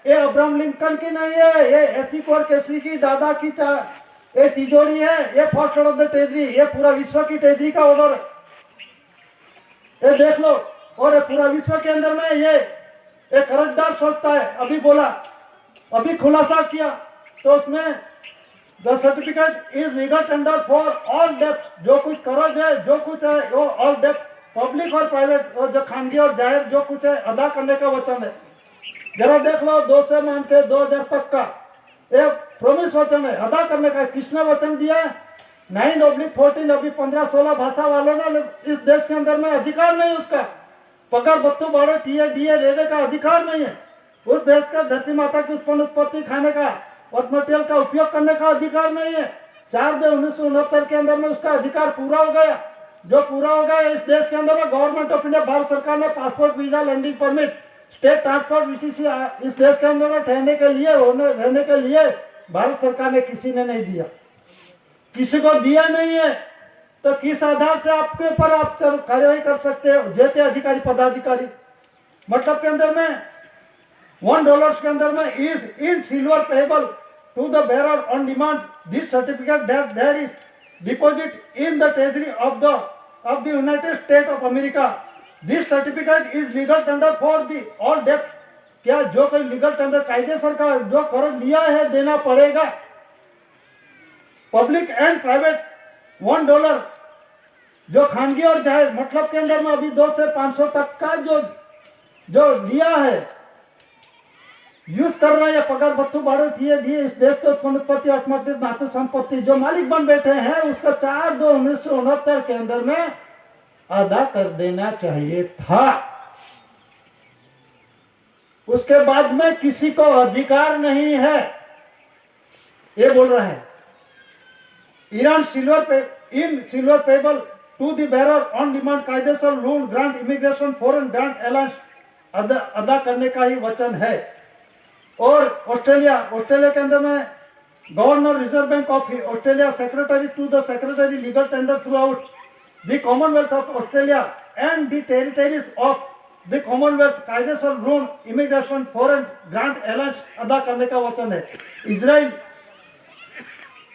ये अब्राहम लिंकन की नहीं है, ये एसी कोर केसरी की दादा की ये तिजोरी है। ये फर्स्ट ऑफ द ट्रेजरी, ये पूरा विश्व की ट्रेजरी का ऑर्डर है। ये देख लो। और ये पूरा विश्व के अंदर में ये एक कर्जदार सोचता है, अभी बोला, अभी खुलासा किया, तो उसमें the certificate is legal tender for all डेप्ट। जो कुछ कर्ज है, जो कुछ है, वो ऑल डेप्ट, पब्लिक और प्राइवेट, और जो खानगी और जाहिर जो कुछ है अदा करने का वचन है। जरा देख लो, 2 से मान के 2000 तक का एक प्रोमिस वचन है, अदा करने का। किसने वचन दिया? 9/14। अभी 15-16 भाषा वालों ने इस देश के अंदर में अधिकार नहीं, उसका पगार बत्तू बाड़े टीए डीए लेने का अधिकार नहीं है। उस देश का धरती माता की उत्पन्न उत्पत्ति खाने का और मटेरियल का उपयोग करने का अधिकार नहीं है। 4/1969 के अंदर में उसका अधिकार पूरा हो गया। जो पूरा हो गया, इस देश के अंदर में गवर्नमेंट ऑफ इंडिया, भारत सरकार ने passport, visa, landing permit, state transport, VTC इस देश के अंदर में ठहरने के लिए, रहने के लिए भारत सरकार ने किसी ने नहीं दिया, किसी को दिया नहीं है। तो किस आधार से आपके ऊपर आप कार्यवाही कर सकते हो? जेते अधिकारी, पदाधिकारी, मतलब के अंदर में $1 के अंदर में is in silver payable to the bearer on demand this certificate that there is deposit in the treasury of the United state of America this certificate is legal tender for the all debt. क्या जो कोई लीगल टेंडर कायदेसर का जो कर्ज लिया है देना पड़ेगा। पब्लिक एंड प्राइवेट $1 जो खानगी और जाहिर मतलब के अंदर में अभी 2 से 500 तक का जो लिया है यूज कर रहे हैं पगार भत्तू भाड़े दिए इस देश के उत्पत्ति अर्थमंत्री धातु संपत्ति जो मालिक बन बैठे हैं उसका 4/2/1969 के अंदर में अदा कर देना चाहिए था। उसके बाद में किसी को अधिकार नहीं है ये बोल रहा है। Iran silver payable to the bearer on demand कायदेसर loan grant immigration foreign grant allowance अदा करने का ही वचन है। और ऑस्ट्रेलिया के अंदर में governor reserve bank of Australia secretary to the secretary legal tender throughout the commonwealth of Australia and the territories of the commonwealth कायदेसर loan immigration foreign grant allowance अदा करने का वचन है। इजराइल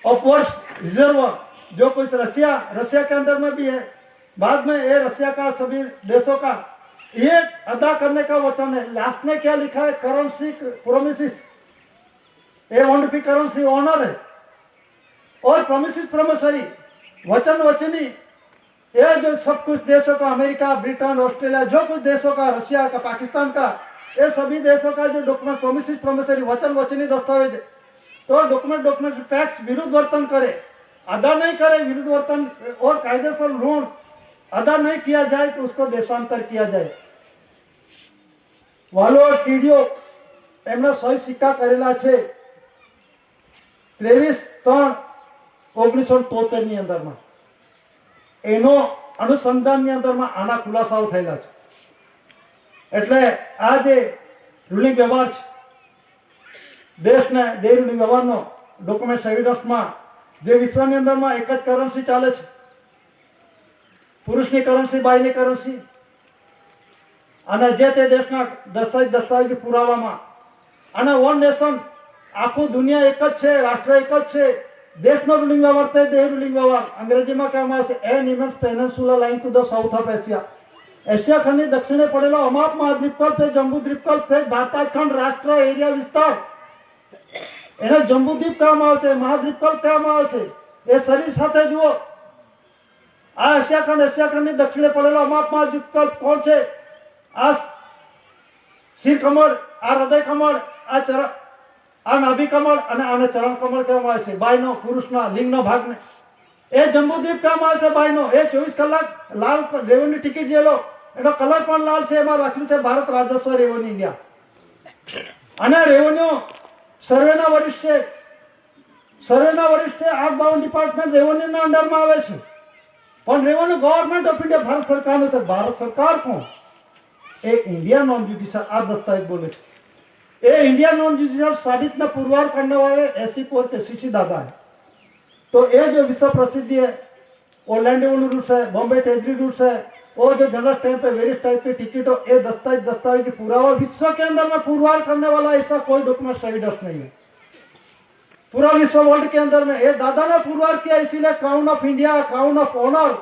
ऑफ वर्ष रिजर्व जो कुछ रशिया के अंदर में भी है बाद में ये रशिया का सभी देशों का ये अदा करने का वचन है। लास्ट में क्या लिखा है currency promises a wonderful currency honour है और प्रोमिसिस प्रोमिसरी वचनी ये जो सब कुछ देशों का अमेरिका ब्रिटेन ऑस्ट्रेलिया जो कुछ देशों का रशिया का पाकिस्तान का ये सभी देशों का जो डॉक्यूमेंट प्रोमिसिस प्रोमिसरी वचनी दस्तावेज तो डॉक्यूमेंट टैक्स विरुद्ध वर्तन करे अदा नहीं करे विरुद्ध वर्तन और कायदेसर लोन अदा नहीं किया जाए तो उसको देशांतर किया जाए। वालो टीडीओ एमना सही सिक्का करेला छे 23/3/1973 ની અંદરમાં એનો અનુસંધાનની અંદરમાં આના ખુલાસાઓ થયેલા છે। એટલે આ જે રૂલિંગ વ્યવહાર છે દેશને બે રૂલિંગ વ્યવહારનો ડોક્યુમેન્ટ એવિડન્સમાં જે વિશ્વની અંદરમાં એક જ કરન્સી ચાલે છે પુરુષની કરન્સી બાઈની કરન્સી અને જે તે દેશના દસ્તાવેજ પુરાવામાં અને વન નેશન આખું દુનિયા એક જ છે રાષ્ટ્ર એક જ છે દેશનો રૂલિંગ વ્યવહાર તે દેહ રૂલિંગ વ્યવહાર અંગ્રેજીમાં કહેવામાં આવે છે an immense peninsula lying to the south of Asia ખંડની દક્ષિણે પડેલો અમાપ મહાદ્વીપકલ્પ છે જંબુ દ્વીપકલ્પ છે ભારતખંડ રાષ્ટ્ર એરિયા વિસ્તાર એને જંબુદ્વીપ કહેવામાં આવે છે મહાદ્વીપકલ્પ કહેવામાં આવે છે। એ શરીર સાથે જુઓ આ એશિયાખંડની દક્ષિણે પડેલો અમાપ મહાદ્વીપકલ્પ કોણ છે આ શિર કમળ આ હૃદય કમળ આ નાભી કમળ અને આને ચરણ કમળ કહેવામાં આવે છે બાયનો પુરુષના લિંગનો ભાગને એ જંબુદ્વીપ કહેવામાં આવે છે બાયનો એ 24 કલાક લાલ રેવન્યુ ટિકિટ જેલો એનો કલર પણ લાલ છે એમાં લખ્યું છે ભારત રાજસ્વ રેવન્યુ ઇન્ડિયા અને રેવન્યુ સર્વેના વરિષ્ઠ આઉટબાઉન્ડ ડિપાર્ટમેન્ટ રેવન્યુના અંડરમાં આવે છે પણ રેવન્યુ ગવર્नमेंट ऑफ इंडिया भारत सरकार ने तो भारत सरकार को एक इंडिया नॉन जुडिशियल आ दस्तावेज बोले ये इंडिया नॉन जुडिशियल साबित में पुरवार करने वाले ऐसी कोर के सीसी दादा है। तो ये जो विश्व प्रसिद्धि है वो लैंड रेवन्यू रूल्स है बॉम्बे ट्रेजरी रूल्स है और जो जनरल स्टैंप है वेरियस टाइप की टिकट हो ये दस्तावेज पुरावा विश्व के अंदर में पुरवार करने वाला ऐसा कोई डॉक्यूमेंट एविडेंस नहीं है पूरा विश्व वर्ल्ड के अंदर में। ये दादा ने पुरवार किया इसीलिए crown of India crown of honour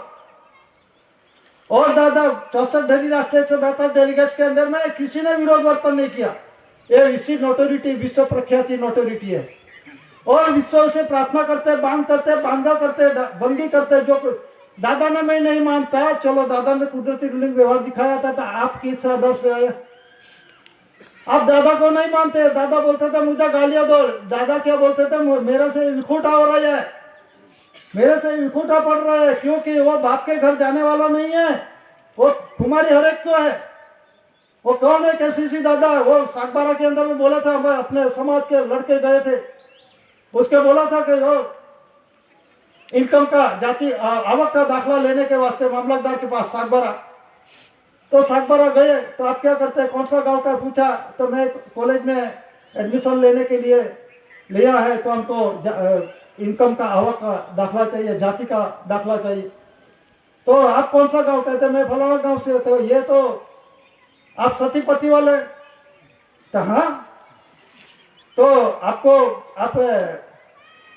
और दादा 64 धनी राष्ट्र 172 डेलीगेट्स के अंदर में किसी ने विरोध वर्तन नहीं किया। ये विश्व नोटोरिटी विश्व प्रख्याति नोटोरिटी है और विश्व से प्रार्थना करते बांधा करते बंदी करते जो दादा ने मैं नहीं मानता चलो दादा ने कुदरती रूलिंग व्यवहार दिखाया था तो आपकी इच्छा दर से आया आप दादा को नहीं मानते दादा बोलते थे मुझे गालियां दो दादा क्या बोलते थे मेरे से विखूटा हो रहा है मेरे से विखूटा पड़ रहा है क्योंकि वो बाप के घर जाने वाला नहीं है वो तुम्हारी हर एक को है। वो कौन है कैसी दादा वो सागबारा के अंदर में बोला था मैं अपने समाज के लड़के गए थे उसके बोला था कि वो इनकम का जाति आवक का दाखला लेने के वास्ते मामलतदार के पास सागबारा तो सागबारा गए तो आप क्या करते हैं कौन सा गांव का पूछा तो मैं कॉलेज में एडमिशन लेने के लिए लिया है तो हमको इनकम का आवक का दाखला चाहिए जाति का दाखला चाहिए तो आप कौन सा गांव कहते मैं फलाना गांव से तो ये तो आप सती पति वाले तो हाँ, तो आपको आप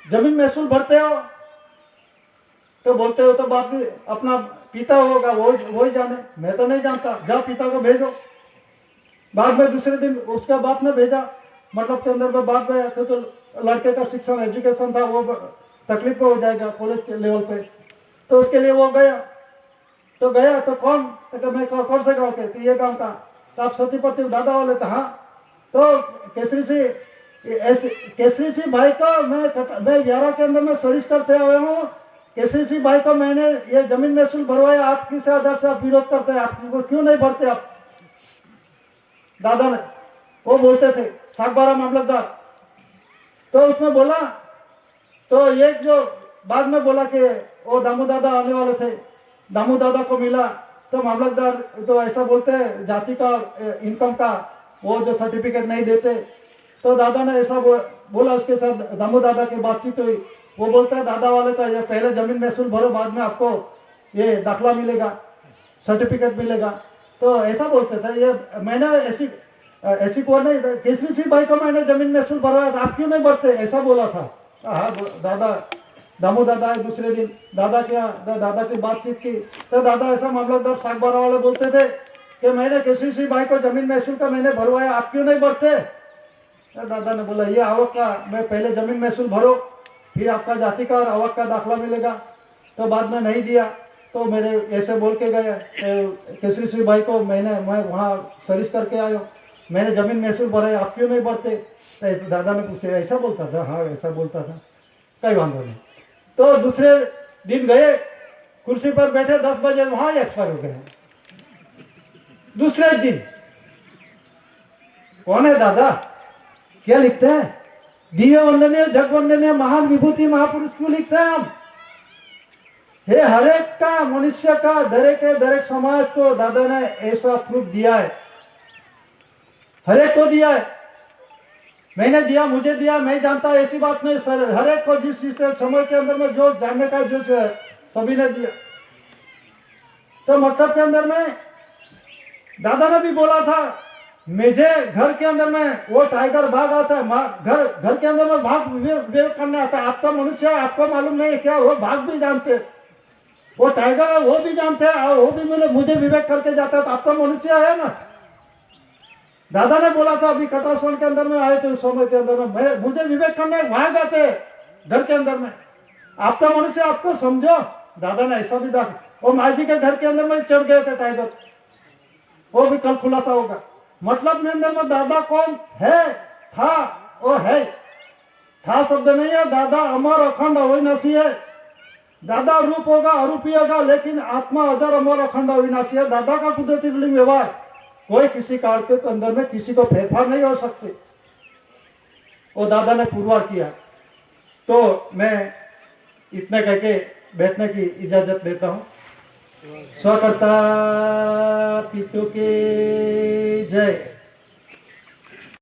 जमीन महसूल भरते हो? तो बोलते हो तो बाप भी अपना पिता होगा, वो ही जाने, मैं तो नहीं जानता, जाओ पिता को भेजो। बाद में दूसरे दिन उसका बाप ने भेजा, मतलब के अंदर में बाप गया तो लड़के का शिक्षण एजुकेशन था वो तकलीफ हो जाएगा कॉलेज के लेवल पे, तो उसके लिए वो गया। तो गया तो कौन, तो मैं कौन से गाँव के, तो ये गाँव का, तो आप सतीपति दादा वाले? तो हाँ। तो केसरी सिंह भाई को मैं 11 के अंदर में सर्विस करते हुए हूँ। केसरी सिंह भाई को मैंने ये जमीन महसूल भरवाया, आप किस आधार से आप विरोध करते हैं, आपको क्यों नहीं भरते आप? दादा ने वो बोलते थे सागबारा मामलतदार। तो उसमें बोला, तो एक जो बाद में बोला कि वो दामू दादा आने वाले थे, दामू दादा को मिला तो मामलतदार तो ऐसा बोलते हैं जाति का इनकम का वो जो सर्टिफिकेट नहीं देते। तो दादा ने ऐसा बोला, उसके साथ दामू दादा की बातचीत हुई। वो बोलता है दादा वाले का ये पहले जमीन महसूल भरो, बाद में आपको ये दाखला मिलेगा, सर्टिफिकेट मिलेगा। तो ऐसा बोलते थे। ये मैंने ऐसी को नहीं, केसरी सिंह भाई को मैंने जमीन महसूल भरवाया, आप क्यों नहीं भरते, ऐसा बोला था। हाँ दादा, दामू दादा है। दूसरे दिन दादा की बातचीत की तो दादा ऐसा मामलतदार सागबारा वाले बोलते थे कि मैंने केसरी सिंह भाई को जमीन महसूल का मैंने भरवाया, आप क्यों नहीं भरते? तो दादा ने बोला ये आवक का मैं पहले जमीन महसूल भरो, फिर आपका जाति का और आवक का दाखला मिलेगा। तो बाद में नहीं दिया, तो मेरे ऐसे बोल के गए केसरी सिंह भाई को मैं वहाँ सर्विस करके आया, मैंने जमीन महसूल भरा, आप क्यों नहीं भरते? तो दादा ने पूछे, ऐसा बोलता था? हाँ ऐसा बोलता था। कई वांधो नहीं। तो दूसरे दिन गए, कुर्सी पर बैठे, 10 बजे वहां एक्सपायर हो गए। दूसरे दिन कौन है दादा, क्या लिखते हैं? दिव्य वंदनीय जग वंदनीय महान विभूति महापुरुष क्यों लिखते हैं हम? हे हरेक का मनुष्य का दरेक समाज को दादा ने ऐसा प्रूफ दिया है, हरेक को दिया है। मैंने दिया, मुझे दिया, मैं जानता, ऐसी बात नहीं सर, हरेक को जिस समय के अंदर में जो जानने का जो सभी ने दिया। तो मतलब के अंदर में दादा ने भी बोला था, मुझे घर के अंदर में वो टाइगर भाग आता है, घर के अंदर में भाग विवेक करने आता है। आपका मनुष्य है, आपको मालूम नहीं क्या, वो भाग भी जानते, वो टाइगर है वो भी जानते हैं, और वो भी मुझे विवेक करके जाता है। तो आपका मनुष्य है ना। दादा ने बोला था अभी कटासोन के अंदर में आए थे, उस समय के अंदर में मुझे विवेक करने वहां जाते घर के अंदर में, आपका मनुष्य आपको समझो। दादा ने ऐसा भी देखा, वो माँ जी के घर के अंदर में चढ़ गए थे टाइगर, वो भी कल खुलासा होगा। मतलब में अंदर में दादा कौन है, था, वो है, था शब्द नहीं है। दादा अमर अखंड अविनाशी है। दादा रूप होगा अरूपी होगा, लेकिन आत्मा अजर अमर अखंड अविनाशी है। दादा का कुदरती व्यवहार कोई किसी काल के अंदर में किसी को फेरफार नहीं हो सकते, वो दादा ने पुरवार किया। तो मैं इतने कहके बैठने की इजाजत देता हूं। स्वकर्ता पितु के